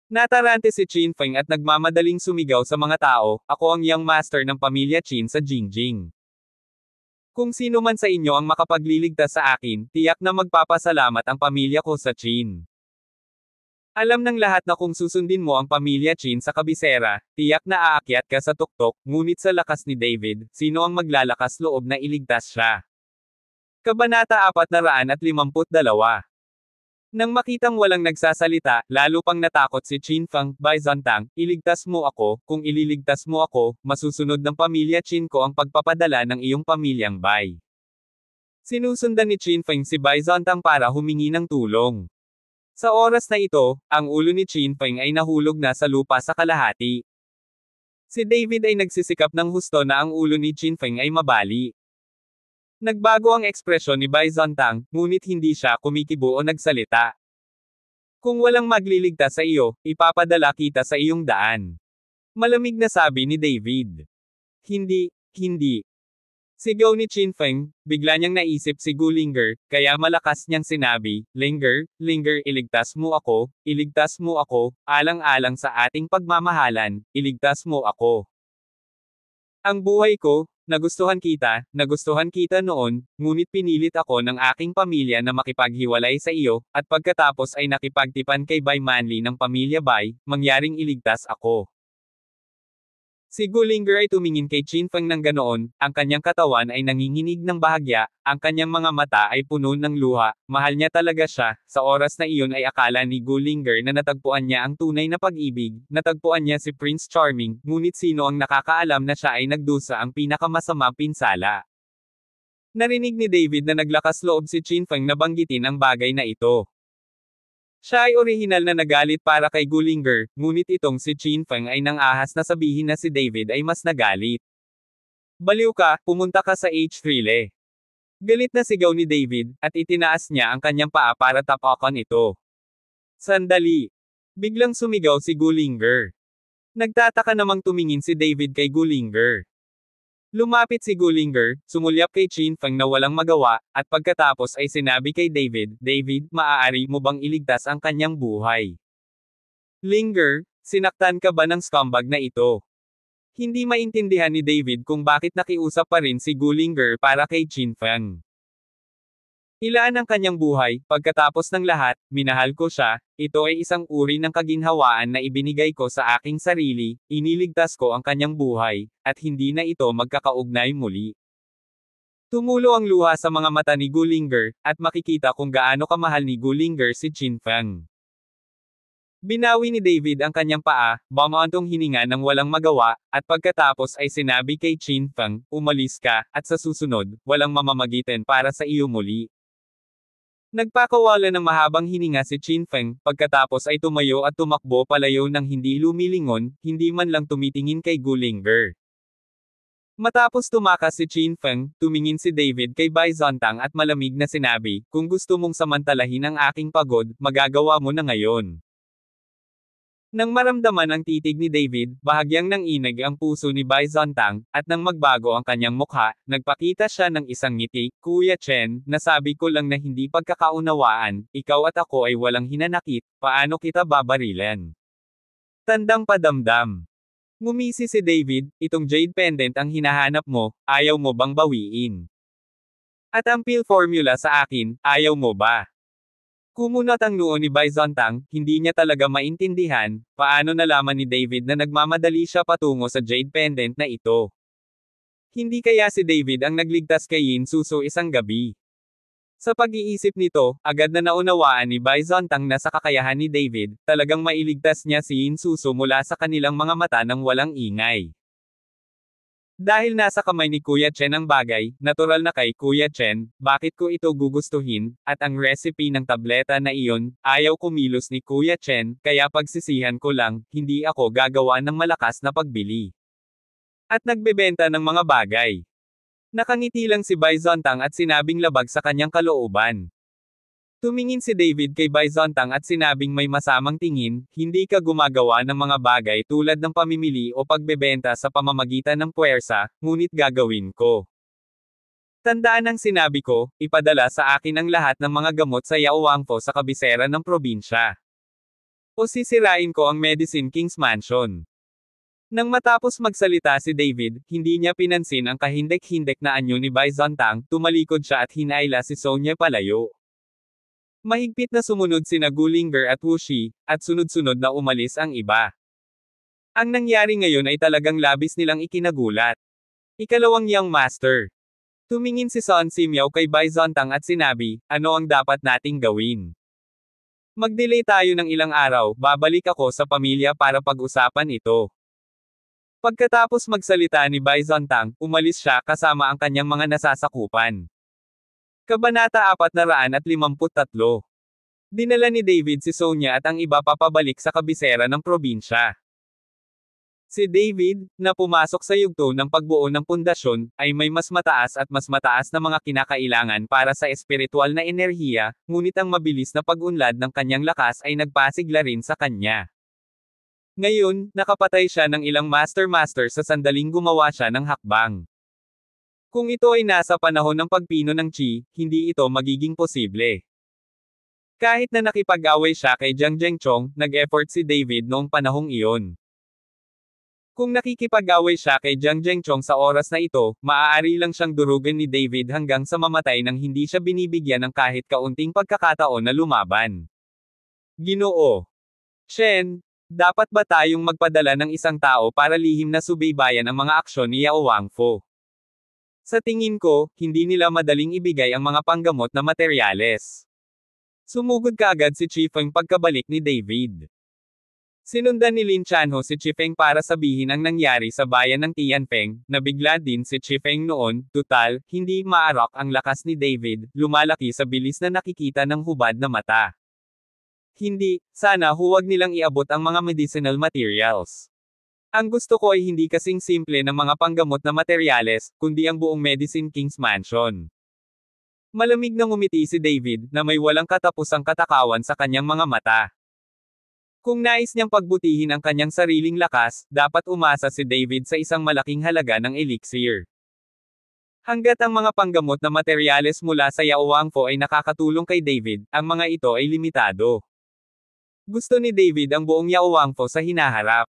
Natarante si Qin Feng at nagmamadaling sumigaw sa mga tao, ako ang young master ng pamilya Qin sa Jingjing. Kung sino man sa inyo ang makapagliligtas sa akin, tiyak na magpapasalamat ang pamilya ko sa Qin. Alam ng lahat na kung susundin mo ang pamilya Chin sa kabisera, tiyak na aakyat ka sa tuktok, ngunit sa lakas ni David, sino ang maglalakas loob na iligtas siya? Kabanata 452. Nang makitang walang nagsasalita, lalo pang natakot si Qin Feng, Bizontang, iligtas mo ako, kung ililigtas mo ako, masusunod ng pamilya Qin ko ang pagpapadala ng iyong pamilyang Bai. Sinusundan ni Qin Feng si Bizontang para humingi ng tulong. Sa oras na ito, ang ulo ni Qin Feng ay nahulog na sa lupa sa kalahati. Si David ay nagsisikap ng husto na ang ulo ni Qin Feng ay mabali. Nagbago ang ekspresyon ni Bizontang, ngunit hindi siya kumikibo o nagsalita. Kung walang magliligtas sa iyo, ipapadala kita sa iyong daan. Malamig na sabi ni David. Hindi. Sigaw ni Qin Feng, bigla niyang naisip si Gulinger, kaya malakas niyang sinabi, Linger, iligtas mo ako, alang-alang sa ating pagmamahalan, iligtas mo ako. Ang buhay ko, nagustuhan kita noon, ngunit pinilit ako ng aking pamilya na makipaghiwalay sa iyo, at pagkatapos ay nakipagtipan kay Bai Manli ng pamilya Bai, mangyaring iligtas ako. Si Gulinger ay tumingin kay Qin Feng ng ganoon, ang kanyang katawan ay nanginginig ng bahagya, ang kanyang mga mata ay puno ng luha, mahal niya talaga siya, sa oras na iyon ay akala ni Gulinger na natagpuan niya ang tunay na pag-ibig, natagpuan niya si Prince Charming, ngunit sino ang nakakaalam na siya ay nagdusa ang pinakamasamang pinsala. Narinig ni David na naglakas loob si Qin Feng na banggitin ang bagay na ito. Siya ay orihinal na nagalit para kay Gulinger, ngunit itong si Qin Feng ay nang ahas na sabihin na si David ay mas nagalit. Baliw ka, pumunta ka sa H3le. Galit na sigaw ni David, at itinaas niya ang kanyang paa para tapakan ito. Sandali. Biglang sumigaw si Gulinger. Nagtataka namang tumingin si David kay Gulinger. Lumapit si Gulinger, sumulyap kay Qin Feng na walang magawa, at pagkatapos ay sinabi kay David, maaari mo bang iligtas ang kanyang buhay? Linger, sinaktan ka ba ng scumbag na ito? Hindi maintindihan ni David kung bakit nakiusap pa rin si Gulinger para kay Qin Feng. Ilaan ang kanyang buhay, pagkatapos ng lahat, minahal ko siya, ito ay isang uri ng kaginhawaan na ibinigay ko sa aking sarili, iniligtas ko ang kanyang buhay, at hindi na ito magkakaugnay muli. Tumulo ang luha sa mga mata ni Gulinger, at makikita kung gaano kamahal ni Gulinger si Qin Feng. Binawi ni David ang kanyang paa, bumantong hininga ng walang magawa, at pagkatapos ay sinabi kay Qin Feng, umalis ka, at sa susunod, walang mamamagitan para sa iyo muli. Nagpakawala ng mahabang hininga si Qin Feng, pagkatapos ay tumayo at tumakbo palayo ng hindi lumilingon, hindi man lang tumitingin kay Gulinger. Matapos tumakas si Qin Feng, tumingin si David kay Bizontang at malamig na sinabi, kung gusto mong samantalahin ang aking pagod, magagawa mo na ngayon. Nang maramdaman ang titig ni David, bahagyang nanginig ang puso ni Bizontang, at nang magbago ang kanyang mukha, nagpakita siya ng isang ngiti, Kuya Chen, nasabi ko lang na hindi pagkakaunawaan, ikaw at ako ay walang hinanakit, paano kita babarilan? Tandang padamdam. Ngumisi si David, itong jade pendant ang hinahanap mo, ayaw mo bang bawiin? At ang pill formula sa akin, ayaw mo ba? Kumunat ang noo ni Bizontang, hindi niya talaga maintindihan, paano nalaman ni David na nagmamadali siya patungo sa jade pendant na ito. Hindi kaya si David ang nagligtas kay Yin Suso isang gabi. Sa pag-iisip nito, agad na naunawaan ni Bizontang na sa kakayahan ni David, talagang mailigtas niya si Yin Suso mula sa kanilang mga mata ng walang ingay. Dahil nasa kamay ni Kuya Chen ang bagay, natural na kay Kuya Chen, bakit ko ito gugustuhin, at ang recipe ng tableta na iyon, ayaw kumilos ni Kuya Chen, kaya pagsisihan ko lang, hindi ako gagawa ng malakas na pagbili. At nagbebenta ng mga bagay. Nakangiti lang si Bizontang at sinabing labag sa kanyang kalooban. Tumingin si David kay Bizontang at sinabing may masamang tingin, hindi ka gumagawa ng mga bagay tulad ng pamimili o pagbebenta sa pamamagitan ng puwersa, ngunit gagawin ko. Tandaan ang sinabi ko, ipadala sa akin ang lahat ng mga gamot sa Yaowangpo sa kabisera ng probinsya. O sisirain ko ang Medicine King's Mansion. Nang matapos magsalita si David, hindi niya pinansin ang kahindek-hindek na anyo ni Bizontang, tumalikod siya at hinayla si Sonia palayo. Mahigpit na sumunod sina Gullinger at Wuxi, at sunod-sunod na umalis ang iba. Ang nangyari ngayon ay talagang labis nilang ikinagulat. Ikalawang Young Master. Tumingin si Sun Simiao kay Bai Zontang at sinabi, ano ang dapat nating gawin? Mag-delay tayo ng ilang araw, babalik ako sa pamilya para pag-usapan ito. Pagkatapos magsalita ni Bai Zontang, umalis siya kasama ang kanyang mga nasasakupan. Kabanata 453. Dinala ni David si Sonia at ang iba papabalik sa kabisera ng probinsya. Si David, na pumasok sa yugto ng pagbuo ng pundasyon, ay may mas mataas na mga kinakailangan para sa espiritual na enerhiya, ngunit ang mabilis na pag-unlad ng kanyang lakas ay nagpasigla rin sa kanya. Ngayon, nakapatay siya ng ilang master sa sandaling gumawa siya ng hakbang. Kung ito ay nasa panahon ng pagpino ng Qi, hindi ito magiging posible. Kahit na nakipag-away siya kay Jiang Zhengchong, nag-effort si David noong panahong iyon. Kung nakikipag-away siya kay Jiang Zhengchong sa oras na ito, maaari lang siyang durugan ni David hanggang sa mamatay nang hindi siya binibigyan ng kahit kaunting pagkakataon na lumaban. Ginoo Shen, dapat ba tayong magpadala ng isang tao para lihim na subaybayan ang mga aksyon ni Yao Wangfo? Sa tingin ko, hindi nila madaling ibigay ang mga panggamot na materyales. Sumugod kaagad si Chifeng pagkabalik ni David. Sinundan ni Lin Chanho si Chifeng para sabihin ang nangyari sa bayan ng Tianfeng, nabigla din si Chifeng noon, tutal, hindi maarok ang lakas ni David, lumalaki sa bilis na nakikita ng hubad na mata. Hindi, sana huwag nilang iabot ang mga medicinal materials. Ang gusto ko ay hindi kasing simple ng mga panggamot na materyales, kundi ang buong Medicine King's Mansion. Malamig na ngumiti si David, na may walang katapusang katakawan sa kanyang mga mata. Kung nais niyang pagbutihin ang kanyang sariling lakas, dapat umasa si David sa isang malaking halaga ng elixir. Hanggat ang mga panggamot na materyales mula sa Yao Wangfo ay nakakatulong kay David, ang mga ito ay limitado. Gusto ni David ang buong Yao Wangfo sa hinaharap.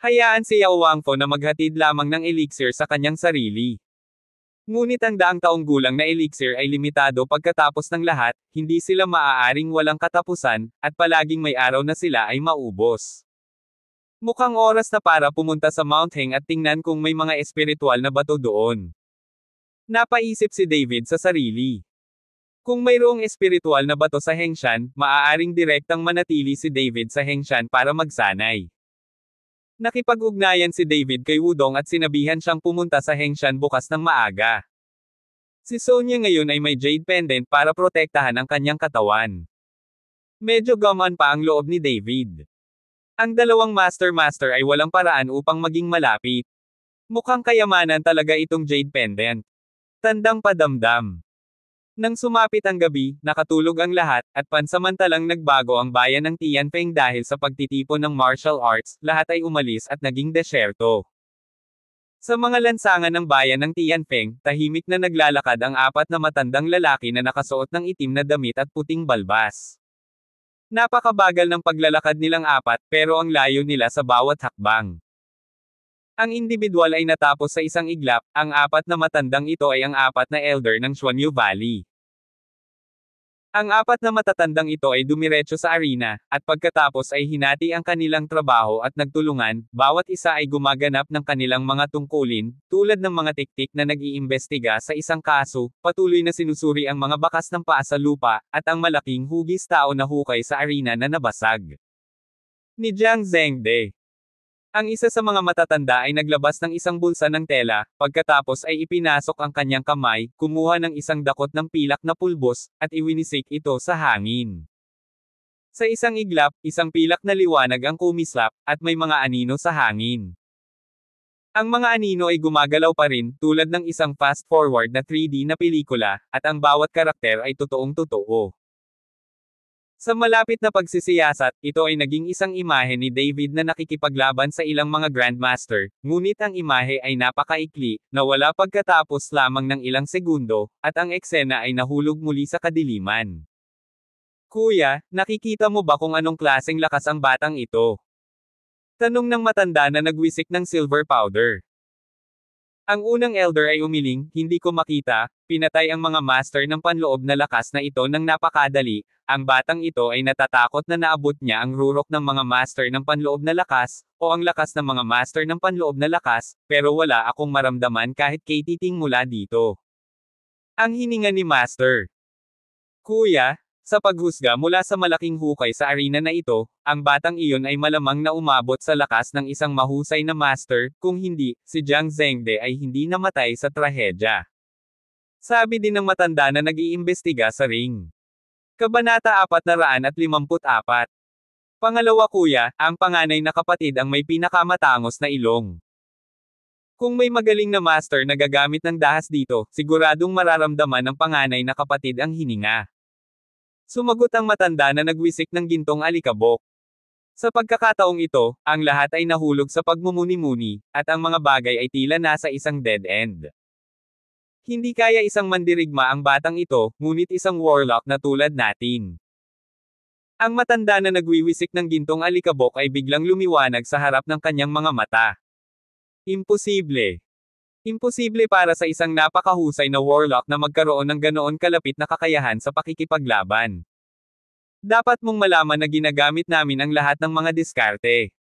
Hayaan si Yao Wangfo na maghatid lamang ng elixir sa kanyang sarili. Ngunit ang daang taong gulang na elixir ay limitado pagkatapos ng lahat, hindi sila maaaring walang katapusan, at palaging may araw na sila ay maubos. Mukhang oras na para pumunta sa Mount Heng at tingnan kung may mga espiritual na bato doon. Napaisip si David sa sarili. Kung mayroong espiritual na bato sa Hengshan, maaaring direktang manatili si David sa Hengshan para magsanay. Nakipag-ugnayan si David kay Wudong at sinabihan siyang pumunta sa Hengshan bukas ng maaga. Si Sonia ngayon ay may jade pendant para protektahan ang kanyang katawan. Medyo gamaan pa ang loob ni David. Ang dalawang master ay walang paraan upang maging malapit. Mukhang kayamanan talaga itong jade pendant. Tandang padamdam. Nang sumapit ang gabi, nakatulog ang lahat, at pansamantalang nagbago ang bayan ng Tianfeng dahil sa pagtitipon ng martial arts, lahat ay umalis at naging desyerto. Sa mga lansangan ng bayan ng Tianfeng, tahimik na naglalakad ang apat na matandang lalaki na nakasuot ng itim na damit at puting balbas. Napakabagal ng paglalakad nilang apat, pero ang layo nila sa bawat hakbang. Ang individual ay natapos sa isang iglap, ang apat na matandang ito ay ang apat na elder ng Xuanyu Valley. Ang apat na matatandang ito ay dumiretso sa arena, at pagkatapos ay hinati ang kanilang trabaho at nagtulungan, bawat isa ay gumaganap ng kanilang mga tungkulin, tulad ng mga tiktik na nag-iimbestiga sa isang kaso, patuloy na sinusuri ang mga bakas ng paa sa lupa, at ang malaking hugis tao na hukay sa arena na nabasag. Ni Jiang Zhengde. Ang isa sa mga matatanda ay naglabas ng isang bulsa ng tela, pagkatapos ay ipinasok ang kanyang kamay, kumuha ng isang dakot ng pilak na pulbos, at iwinisik ito sa hangin. Sa isang iglap, isang pilak na liwanag ang kumislap, at may mga anino sa hangin. Ang mga anino ay gumagalaw pa rin, tulad ng isang fast-forward na 3D na pelikula, at ang bawat karakter ay totoong-totoo. Sa malapit na pagsisiyasat, ito ay naging isang imahe ni David na nakikipaglaban sa ilang mga Grandmaster, ngunit ang imahe ay napakaikli, nawala pagkatapos lamang ng ilang segundo, at ang eksena ay nahulog muli sa kadiliman. Kuya, nakikita mo ba kung anong klaseng lakas ang batang ito? Tanong ng matanda na nagwisik ng silver powder. Ang unang elder ay umiling, hindi ko makita, pinatay ang mga master ng panloob na lakas na ito ng napakadali, ang batang ito ay natatakot na naabot niya ang rurok ng mga master ng panloob na lakas, o ang lakas ng mga master ng panloob na lakas, pero wala akong maramdaman kahit katiting mula dito. Ang hininga ni Master. Kuya, sa paghusga mula sa malaking hukay sa arena na ito, ang batang iyon ay malamang na umabot sa lakas ng isang mahusay na master, kung hindi, si Jiang Zhengde ay hindi namatay sa trahedya. Sabi din ng matanda na nag-iimbestiga sa ring. Kabanata 454. Pangalawa kuya, ang panganay na kapatid ang may pinakamatangos na ilong. Kung may magaling na master na gagamit ng dahas dito, siguradong mararamdaman ng panganay na kapatid ang hininga. Sumagot ang matanda na nagwisik ng gintong alikabok. Sa pagkakataong ito, ang lahat ay nahulog sa pagmumuni-muni, at ang mga bagay ay tila nasa isang dead end. Hindi kaya isang mandirigma ang batang ito, ngunit isang warlock na tulad natin. Ang matanda na nagwiwisik ng gintong alikabok ay biglang lumiwanag sa harap ng kanyang mga mata. Imposible. Imposible para sa isang napakahusay na warlock na magkaroon ng ganoon kalapit na kakayahan sa pakikipaglaban. Dapat mong malaman na ginagamit namin ang lahat ng mga diskarte.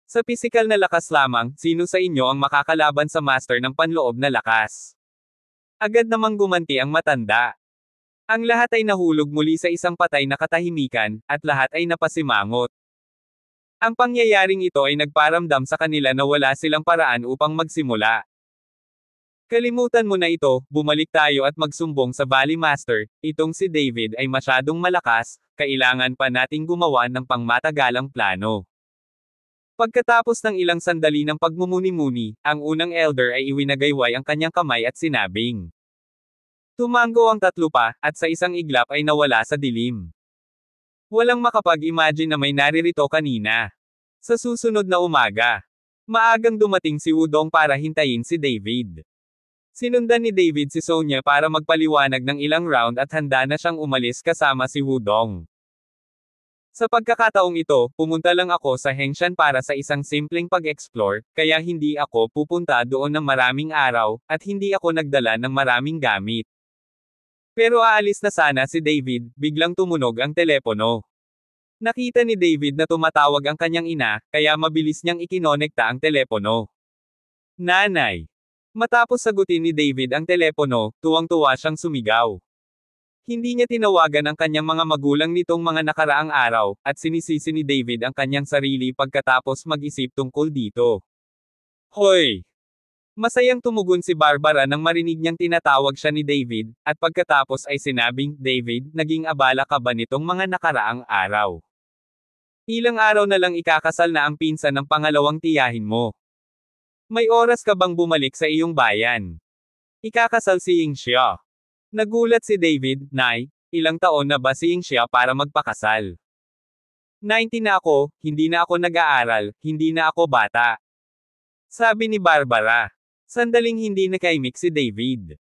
Sa pisikal na lakas lamang, sino sa inyo ang makakalaban sa master ng panloob na lakas? Agad namang gumanti ang matanda. Ang lahat ay nahulog muli sa isang patay na katahimikan, at lahat ay napasimangot. Ang pangyayaring ito ay nagparamdam sa kanila na wala silang paraan upang magsimula. Kalimutan mo na ito, bumalik tayo at magsumbong sa Valley Master, itong si David ay masyadong malakas, kailangan pa nating gumawa ng pangmatagalang plano. Pagkatapos ng ilang sandali ng pagmumuni-muni, ang unang elder ay iwinagayway ang kanyang kamay at sinabing. Tumango ang tatlo pa, at sa isang iglap ay nawala sa dilim. Walang makapag-imagine na may naririto kanina. Sa susunod na umaga, maagang dumating si Wudong para hintayin si David. Sinundan ni David si Sonya para magpaliwanag ng ilang round at handa na siyang umalis kasama si Wudong. Sa pagkakataong ito, pumunta lang ako sa Hengshan para sa isang simpleng pag-explore, kaya hindi ako pupunta doon ng maraming araw, at hindi ako nagdala ng maraming gamit. Pero aalis na sana si David, biglang tumunog ang telepono. Nakita ni David na tumatawag ang kanyang ina, kaya mabilis niyang ikinonekta ang telepono. Nanay. Matapos sagutin ni David ang telepono, tuwang-tuwa siyang sumigaw. Hindi niya tinawagan ang kanyang mga magulang nitong mga nakaraang araw, at sinisisi ni David ang kanyang sarili pagkatapos mag-isip tungkol dito. Hoy! Masayang tumugon si Barbara nang marinig niyang tinatawag siya ni David, at pagkatapos ay sinabing, David, naging abala ka ba nitong mga nakaraang araw? Ilang araw na lang ikakasal na ang pinsan ng pangalawang tiyahin mo. May oras ka bang bumalik sa iyong bayan? Ikakasal si Yingxia. Nagulat si David, Nay, ilang taon na ba si Yingxia para magpakasal? 19 na ako, hindi na ako nag-aaral, hindi na ako bata. Sabi ni Barbara. Sandaling hindi nakaimik si David.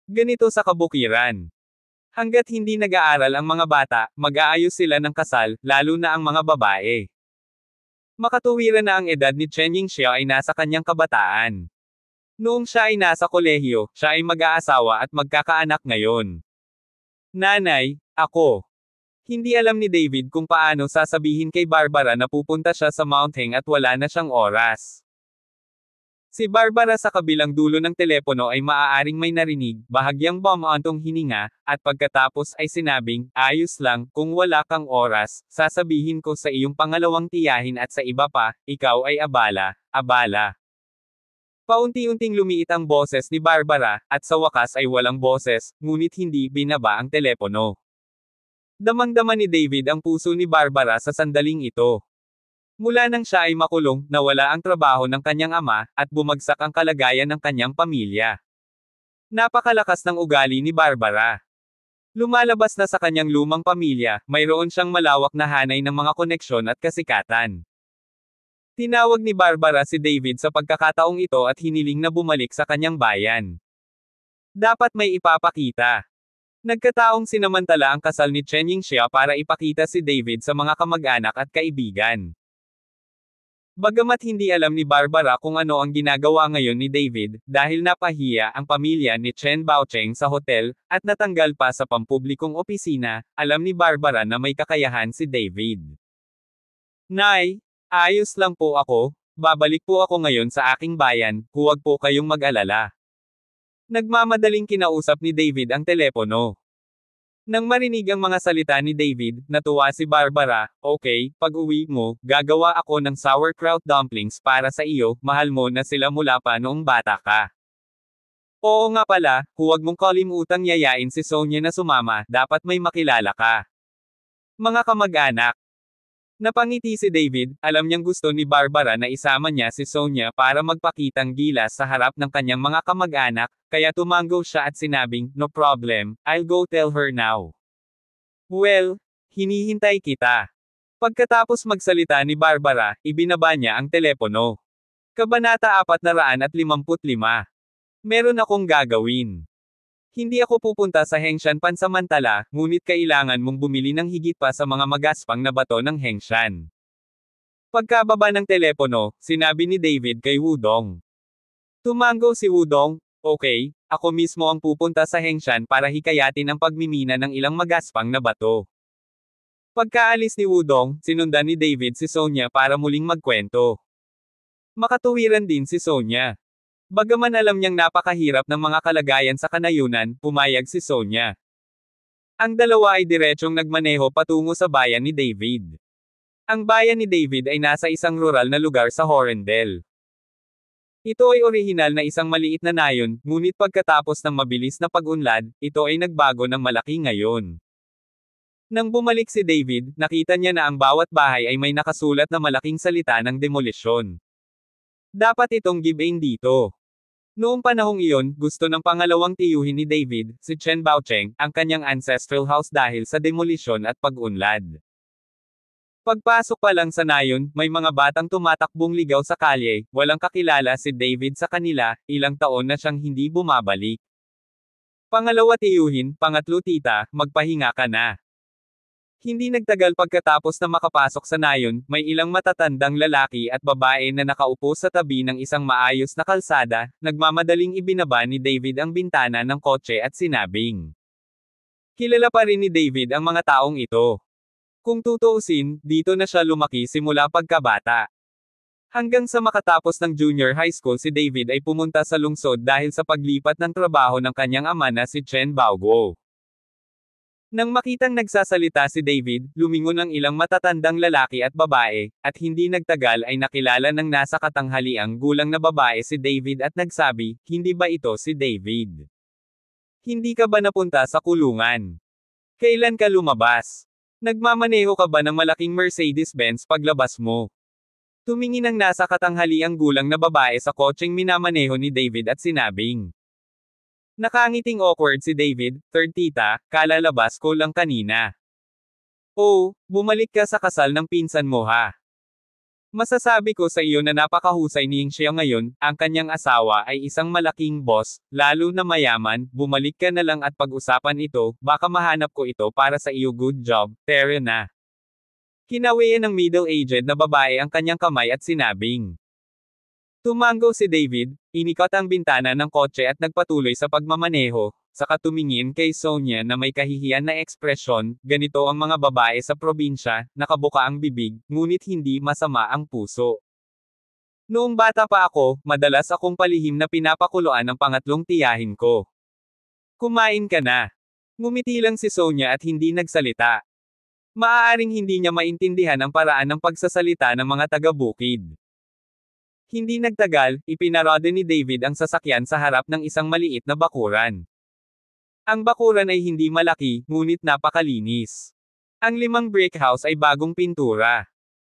Ganito sa kabukiran. Hanggat hindi nag-aaral ang mga bata, mag-aayos sila ng kasal, lalo na ang mga babae. Makatuwiran na ang edad ni Chen Yingxia ay nasa kanyang kabataan. Noong siya ay nasa kolehiyo, siya ay mag-aasawa at magkakaanak ngayon. Nanay, ako. Hindi alam ni David kung paano sasabihin kay Barbara na pupunta siya sa Mount Heng at wala na siyang oras. Si Barbara sa kabilang dulo ng telepono ay maaaring may narinig, bahagyang bumantong hininga, at pagkatapos ay sinabing, ayos lang, kung wala kang oras, sasabihin ko sa iyong pangalawang tiyahin at sa iba pa, ikaw ay abala, abala. Paunti-unting lumiit ang boses ni Barbara, at sa wakas ay walang boses, ngunit hindi binaba ang telepono. Damang-dama ni David ang puso ni Barbara sa sandaling ito. Mula nang siya ay makulong, nawala ang trabaho ng kanyang ama, at bumagsak ang kalagayan ng kanyang pamilya. Napakalakas ng ugali ni Barbara. Lumalabas na sa kanyang lumang pamilya, mayroon siyang malawak na hanay ng mga koneksyon at kasikatan. Tinawag ni Barbara si David sa pagkakataong ito at hiniling na bumalik sa kanyang bayan. Dapat may ipapakita. Nagkataong sinamantala ang kasal ni Chen Yingxia para ipakita si David sa mga kamag-anak at kaibigan. Bagamat hindi alam ni Barbara kung ano ang ginagawa ngayon ni David, dahil napahiya ang pamilya ni Chen Baocheng sa hotel, at natanggal pa sa pampublikong opisina, alam ni Barbara na may kakayahan si David. Nay, ayos lang po ako, babalik po ako ngayon sa aking bayan, huwag po kayong mag-alala. Nagmamadaling kinausap ni David ang telepono. Nang marinig ang mga salita ni David, natuwa si Barbara. Okay, pag-uwi mo, gagawa ako ng sauerkraut dumplings para sa iyo, mahal mo na sila mula pa noong bata ka. Oo nga pala, huwag mong kalimutang yayain si Sonia na sumama, dapat may makilala ka. Mga kamag-anak. Napangiti si David, alam niyang gusto ni Barbara na isama niya si Sonia para magpakitang gilas sa harap ng kanyang mga kamag-anak, kaya tumango siya at sinabing, no problem, I'll go tell her now. Well, hinihintay kita. Pagkatapos magsalita ni Barbara, ibinaba niya ang telepono. Kabanata 455. Meron akong gagawin. Hindi ako pupunta sa Hengshan pansamantala, ngunit kailangan mong bumili ng higit pa sa mga magaspang na bato ng Hengshan. Pagkababa ng telepono, sinabi ni David kay Wudong. Tumango si Wudong, okay, ako mismo ang pupunta sa Hengshan para hikayatin ang pagmimina ng ilang magaspang na bato. Pagkaalis ni Wudong, sinundan ni David si Sonia para muling magkwento. Makatuwiran din si Sonia. Bagaman alam niyang napakahirap ng mga kalagayan sa kanayunan, pumayag si Sonia. Ang dalawa ay diretsong nagmaneho patungo sa bayan ni David. Ang bayan ni David ay nasa isang rural na lugar sa Horendel. Ito ay orihinal na isang maliit na nayon, ngunit pagkatapos ng mabilis na pag-unlad, ito ay nagbago ng malaki ngayon. Nang bumalik si David, nakita niya na ang bawat bahay ay may nakasulat na malaking salita ng demolisyon. Dapat itong give-in dito. Noong panahong iyon, gusto ng pangalawang tiyuhin ni David, si Chen Baocheng, ang kanyang ancestral house dahil sa demolisyon at pag-unlad. Pagpasok pa lang sa nayon, may mga batang tumatakbong ligaw sa kalye, walang kakilala si David sa kanila, ilang taon na siyang hindi bumabalik. Pangalawa tiyuhin, pangatlo tita, magpahinga ka na. Hindi nagtagal pagkatapos na makapasok sa nayon, may ilang matatandang lalaki at babae na nakaupo sa tabi ng isang maayos na kalsada, nagmamadaling ibinaba ni David ang bintana ng kotse at sinabing. Kilala pa rin ni David ang mga taong ito. Kung tutuusin, dito na siya lumaki simula pagkabata. Hanggang sa makatapos ng junior high school si David ay pumunta sa lungsod dahil sa paglipat ng trabaho ng kanyang ama na si Chen Baoguo. Nang makitang nagsasalita si David, lumingon ang ilang matatandang lalaki at babae, at hindi nagtagal ay nakilala ng nasa katanghaliang gulang na babae si David at nagsabi, hindi ba ito si David? Hindi ka ba napunta sa kulungan? Kailan ka lumabas? Nagmamaneho ka ba ng malaking Mercedes-Benz paglabas mo? Tumingin ang nasa katanghaliang gulang na babae sa kotseng minamaneho ni David at sinabing. Nakangiting awkward si David, third tita, kalalabas ko lang kanina. Oh, bumalik ka sa kasal ng pinsan mo ha. Masasabi ko sa iyo na napakahusay niyang siya ngayon, ang kanyang asawa ay isang malaking boss, lalo na mayaman, bumalik ka na lang at pag-usapan ito, baka mahanap ko ito para sa iyo good job, Terry na. Kinawian ng middle-aged na babae ang kanyang kamay at sinabing. Tumango si David, inikot ang bintana ng kotse at nagpatuloy sa pagmamaneho, saka tumingin kay Sonia na may kahihiyan na ekspresyon, ganito ang mga babae sa probinsya, nakabuka ang bibig, ngunit hindi masama ang puso. Noong bata pa ako, madalas akong palihim na pinapakuluan ng pangatlong tiyahin ko. Kumain ka na. Ngumiti lang si Sonia at hindi nagsalita. Maaaring hindi niya maintindihan ang paraan ng pagsasalita ng mga taga-bukid. Hindi nagtagal, ipinarode ni David ang sasakyan sa harap ng isang maliit na bakuran. Ang bakuran ay hindi malaki, ngunit napakalinis. Ang 5 brick house ay bagong pintura.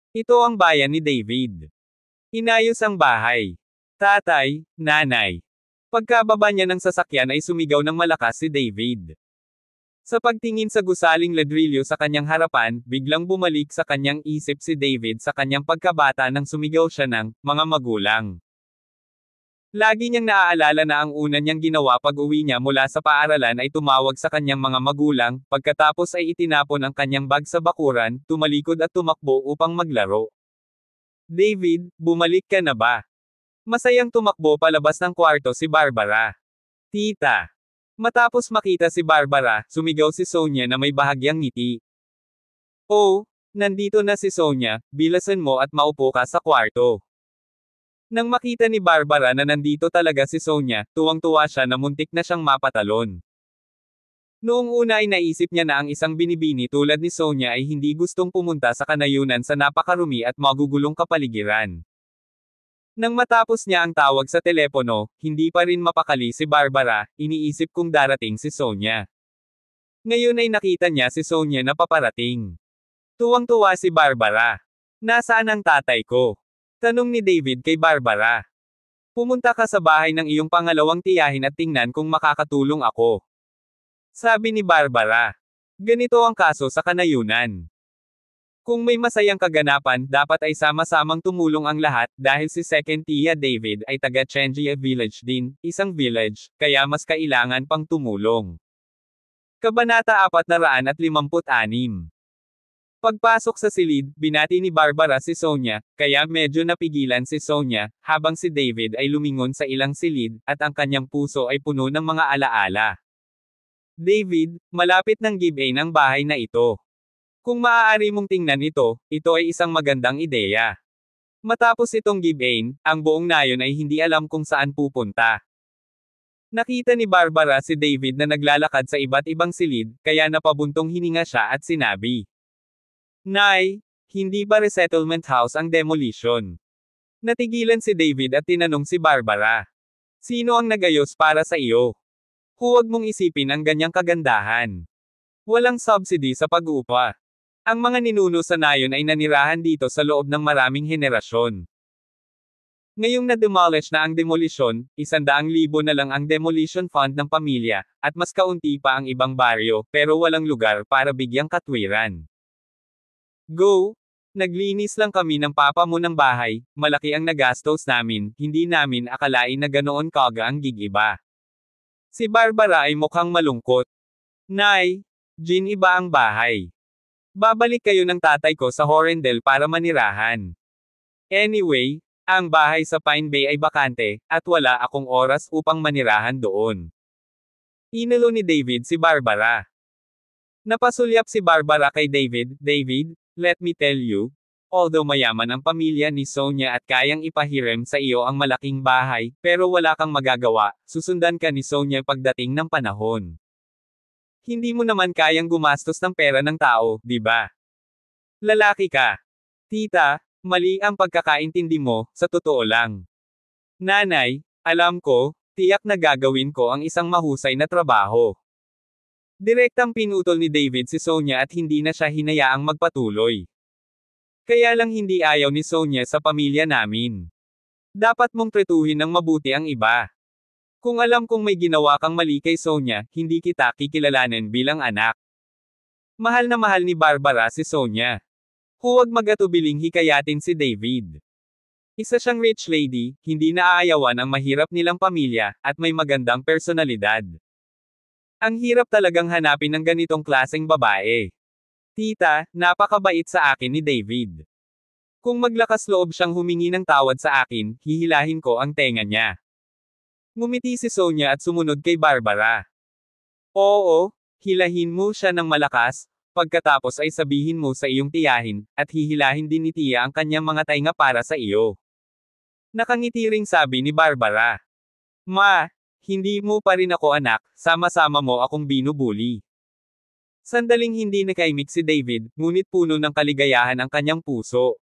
Ito ang bayan ni David. Inayos ang bahay. Tatay, nanay. Pagkababa niya ng sasakyan ay sumigaw ng malakas si David. Sa pagtingin sa gusaling ladrilyo sa kanyang harapan, biglang bumalik sa kanyang isip si David sa kanyang pagkabata nang sumigaw siya ng, mga magulang. Lagi niyang naaalala na ang una niyang ginawa pag-uwi niya mula sa paaralan ay tumawag sa kanyang mga magulang, pagkatapos ay itinapon ang kanyang bag sa bakuran, tumalikod at tumakbo upang maglaro. David, bumalik ka na ba? Masayang tumakbo palabas ng kwarto si Barbara. Tita. Matapos makita si Barbara, sumigaw si Sonia na may bahagyang ngiti. Oh, nandito na si Sonia, bilasan mo at maupo ka sa kwarto. Nang makita ni Barbara na nandito talaga si Sonia, tuwang-tuwa siya na muntik na siyang mapatalon. Noong una ay naisip niya na ang isang binibini tulad ni Sonia ay hindi gustong pumunta sa kanayunan sa napakarumi at magugulong kapaligiran. Nang matapos niya ang tawag sa telepono, hindi pa rin mapakali si Barbara, iniisip kung darating si Sonia. Ngayon ay nakita niya si Sonia na paparating. Tuwang-tuwa si Barbara. Nasaan ang tatay ko? Tanong ni David kay Barbara. Pumunta ka sa bahay ng iyong pangalawang tiyahin at tingnan kung makakatulong ako. Sabi ni Barbara. Ganito ang kaso sa kanayunan. Kung may masayang kaganapan, dapat ay sama-samang tumulong ang lahat, dahil si Second Tia David ay taga Chengia Village din, isang village, kaya mas kailangan pang tumulong. Kabanata 456. Pagpasok sa silid, binati ni Barbara si Sonia, kaya medyo napigilan si Sonia, habang si David ay lumingon sa ilang silid, at ang kanyang puso ay puno ng mga alaala. David, malapit ng give-in ang bahay na ito. Kung maaari mong tingnan ito, ito ay isang magandang ideya. Matapos itong give-in, ang buong nayon ay hindi alam kung saan pupunta. Nakita ni Barbara si David na naglalakad sa iba't ibang silid, kaya napabuntong hininga siya at sinabi. Nay, hindi ba resettlement house ang demolition? Natigilan si David at tinanong si Barbara. Sino ang nagayos para sa iyo? Huwag mong isipin ang ganyang kagandahan. Walang subsidy sa pag-upa. Ang mga ninuno sa nayon ay nanirahan dito sa loob ng maraming henerasyon. Ngayong na-demolish na ang demolisyon, 100,000 na lang ang demolition fund ng pamilya, at mas kaunti pa ang ibang baryo, pero walang lugar para bigyang katwiran. Go! Naglinis lang kami ng papa mo ng bahay, malaki ang nagastos namin, hindi namin akalain na ganoon kaga ang gigiba. Si Barbara ay mukhang malungkot. Nay, Jean iba ang bahay. Babalik kayo ng tatay ko sa Horendel para manirahan. Anyway, ang bahay sa Pine Bay ay bakante, at wala akong oras upang manirahan doon. Inalo ni David si Barbara. Napasulyap si Barbara kay David, David, let me tell you, although mayaman ang pamilya ni Sonia at kayang ipahiram sa iyo ang malaking bahay, pero wala kang magagawa, susundan ka ni Sonia pagdating ng panahon. Hindi mo naman kayang gumastos ng pera ng tao, di ba? Lalaki ka. Tita, mali ang pagkakaintindi mo, sa totoo lang. Nanay, alam ko, tiyak na gagawin ko ang isang mahusay na trabaho. Direktang pinutol ni David si Sonia at hindi na siya hinayaang magpatuloy. Kaya lang hindi ayaw ni Sonia sa pamilya namin. Dapat mong tretuhin ng mabuti ang iba. Kung alam kong may ginawa kang mali kay Sonia, hindi kita kikilalanin bilang anak. Mahal na mahal ni Barbara si Sonia. Huwag mag-atubiling hikayatin si David. Isa siyang rich lady, hindi naaayawan ang mahirap nilang pamilya, at may magandang personalidad. Ang hirap talagang hanapin ng ganitong klaseng babae. Tita, napakabait sa akin ni David. Kung maglakas loob siyang humingi ng tawad sa akin, hihilahin ko ang tenga niya. Ngumiti si Sonia at sumunod kay Barbara. Oo, hilahin mo siya ng malakas, pagkatapos ay sabihin mo sa iyong tiyahin, at hihilahin din ni Tia ang kanyang mga tainga para sa iyo. Nakangiti ring sabi ni Barbara. Ma, hindi mo pa rin ako anak, sama-sama mo akong binubuli. Sandaling hindi nakaimik si David, ngunit puno ng kaligayahan ang kanyang puso.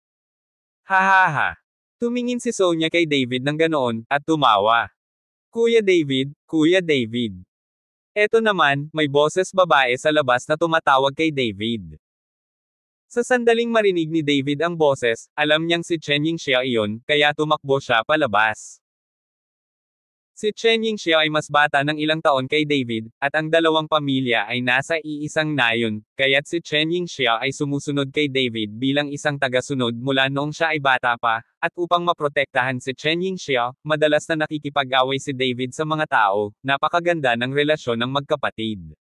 Hahaha. Tumingin si Sonia kay David ng ganoon, at tumawa. Kuya David, Kuya David. Eto naman, may boses babae sa labas na tumatawag kay David. Sa sandaling marinig ni David ang boses, alam niyang si Chen Yingxia iyon, kaya tumakbo siya palabas. Si Chen Yingxia ay mas bata ng ilang taon kay David, at ang dalawang pamilya ay nasa iisang nayon, kaya't si Chen Yingxia ay sumusunod kay David bilang isang tagasunod mula noong siya ay bata pa, at upang maprotektahan si Chen Yingxia, madalas na nakikipag-away si David sa mga tao, napakaganda ng relasyon ng magkapatid.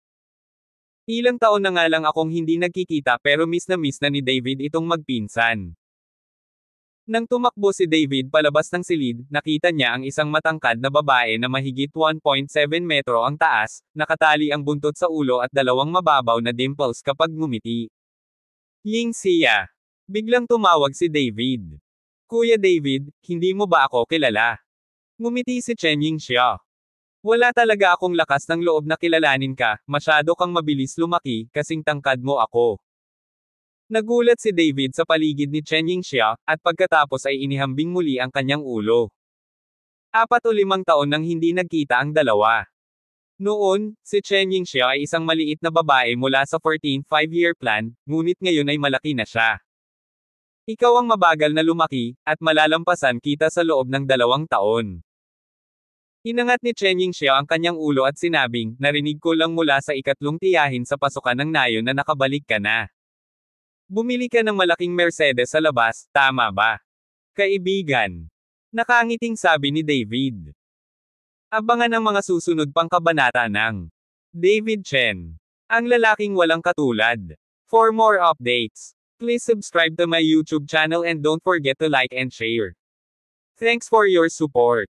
Ilang taon na nga lang akong hindi nagkikita pero miss na ni David itong magpinsan. Nang tumakbo si David palabas ng silid, nakita niya ang isang matangkad na babae na mahigit 1.7 metro ang taas, nakatali ang buntot sa ulo at dalawang mababaw na dimples kapag ngumiti. Ying siya. Biglang tumawag si David. Kuya David, hindi mo ba ako kilala? Ngumiti si Chen Yingxia. Wala talaga akong lakas ng loob na kilalanin ka, masyado kang mabilis lumaki, kasing tangkad mo ako. Nagulat si David sa paligid ni Chen Yingxia, at pagkatapos ay inihambing muli ang kanyang ulo. 4 o 5 taon nang hindi nagkita ang dalawa. Noon, si Chen Yingxia ay isang maliit na babae mula sa 14th 5-year plan, ngunit ngayon ay malaki na siya. Ikaw ang mabagal na lumaki, at malalampasan kita sa loob ng 2 taon. Inangat ni Chen Yingxia ang kanyang ulo at sinabing, narinig ko lang mula sa 3 tiyahin sa pasukan ng nayon na nakabalik ka na. Bumili ka ng malaking Mercedes sa labas, tama ba? Kaibigan. Nakangiting sabi ni David. Abangan ang mga susunod pang kabanata ng David Chen. Ang lalaking walang katulad. For more updates, please subscribe to my YouTube channel and don't forget to like and share. Thanks for your support.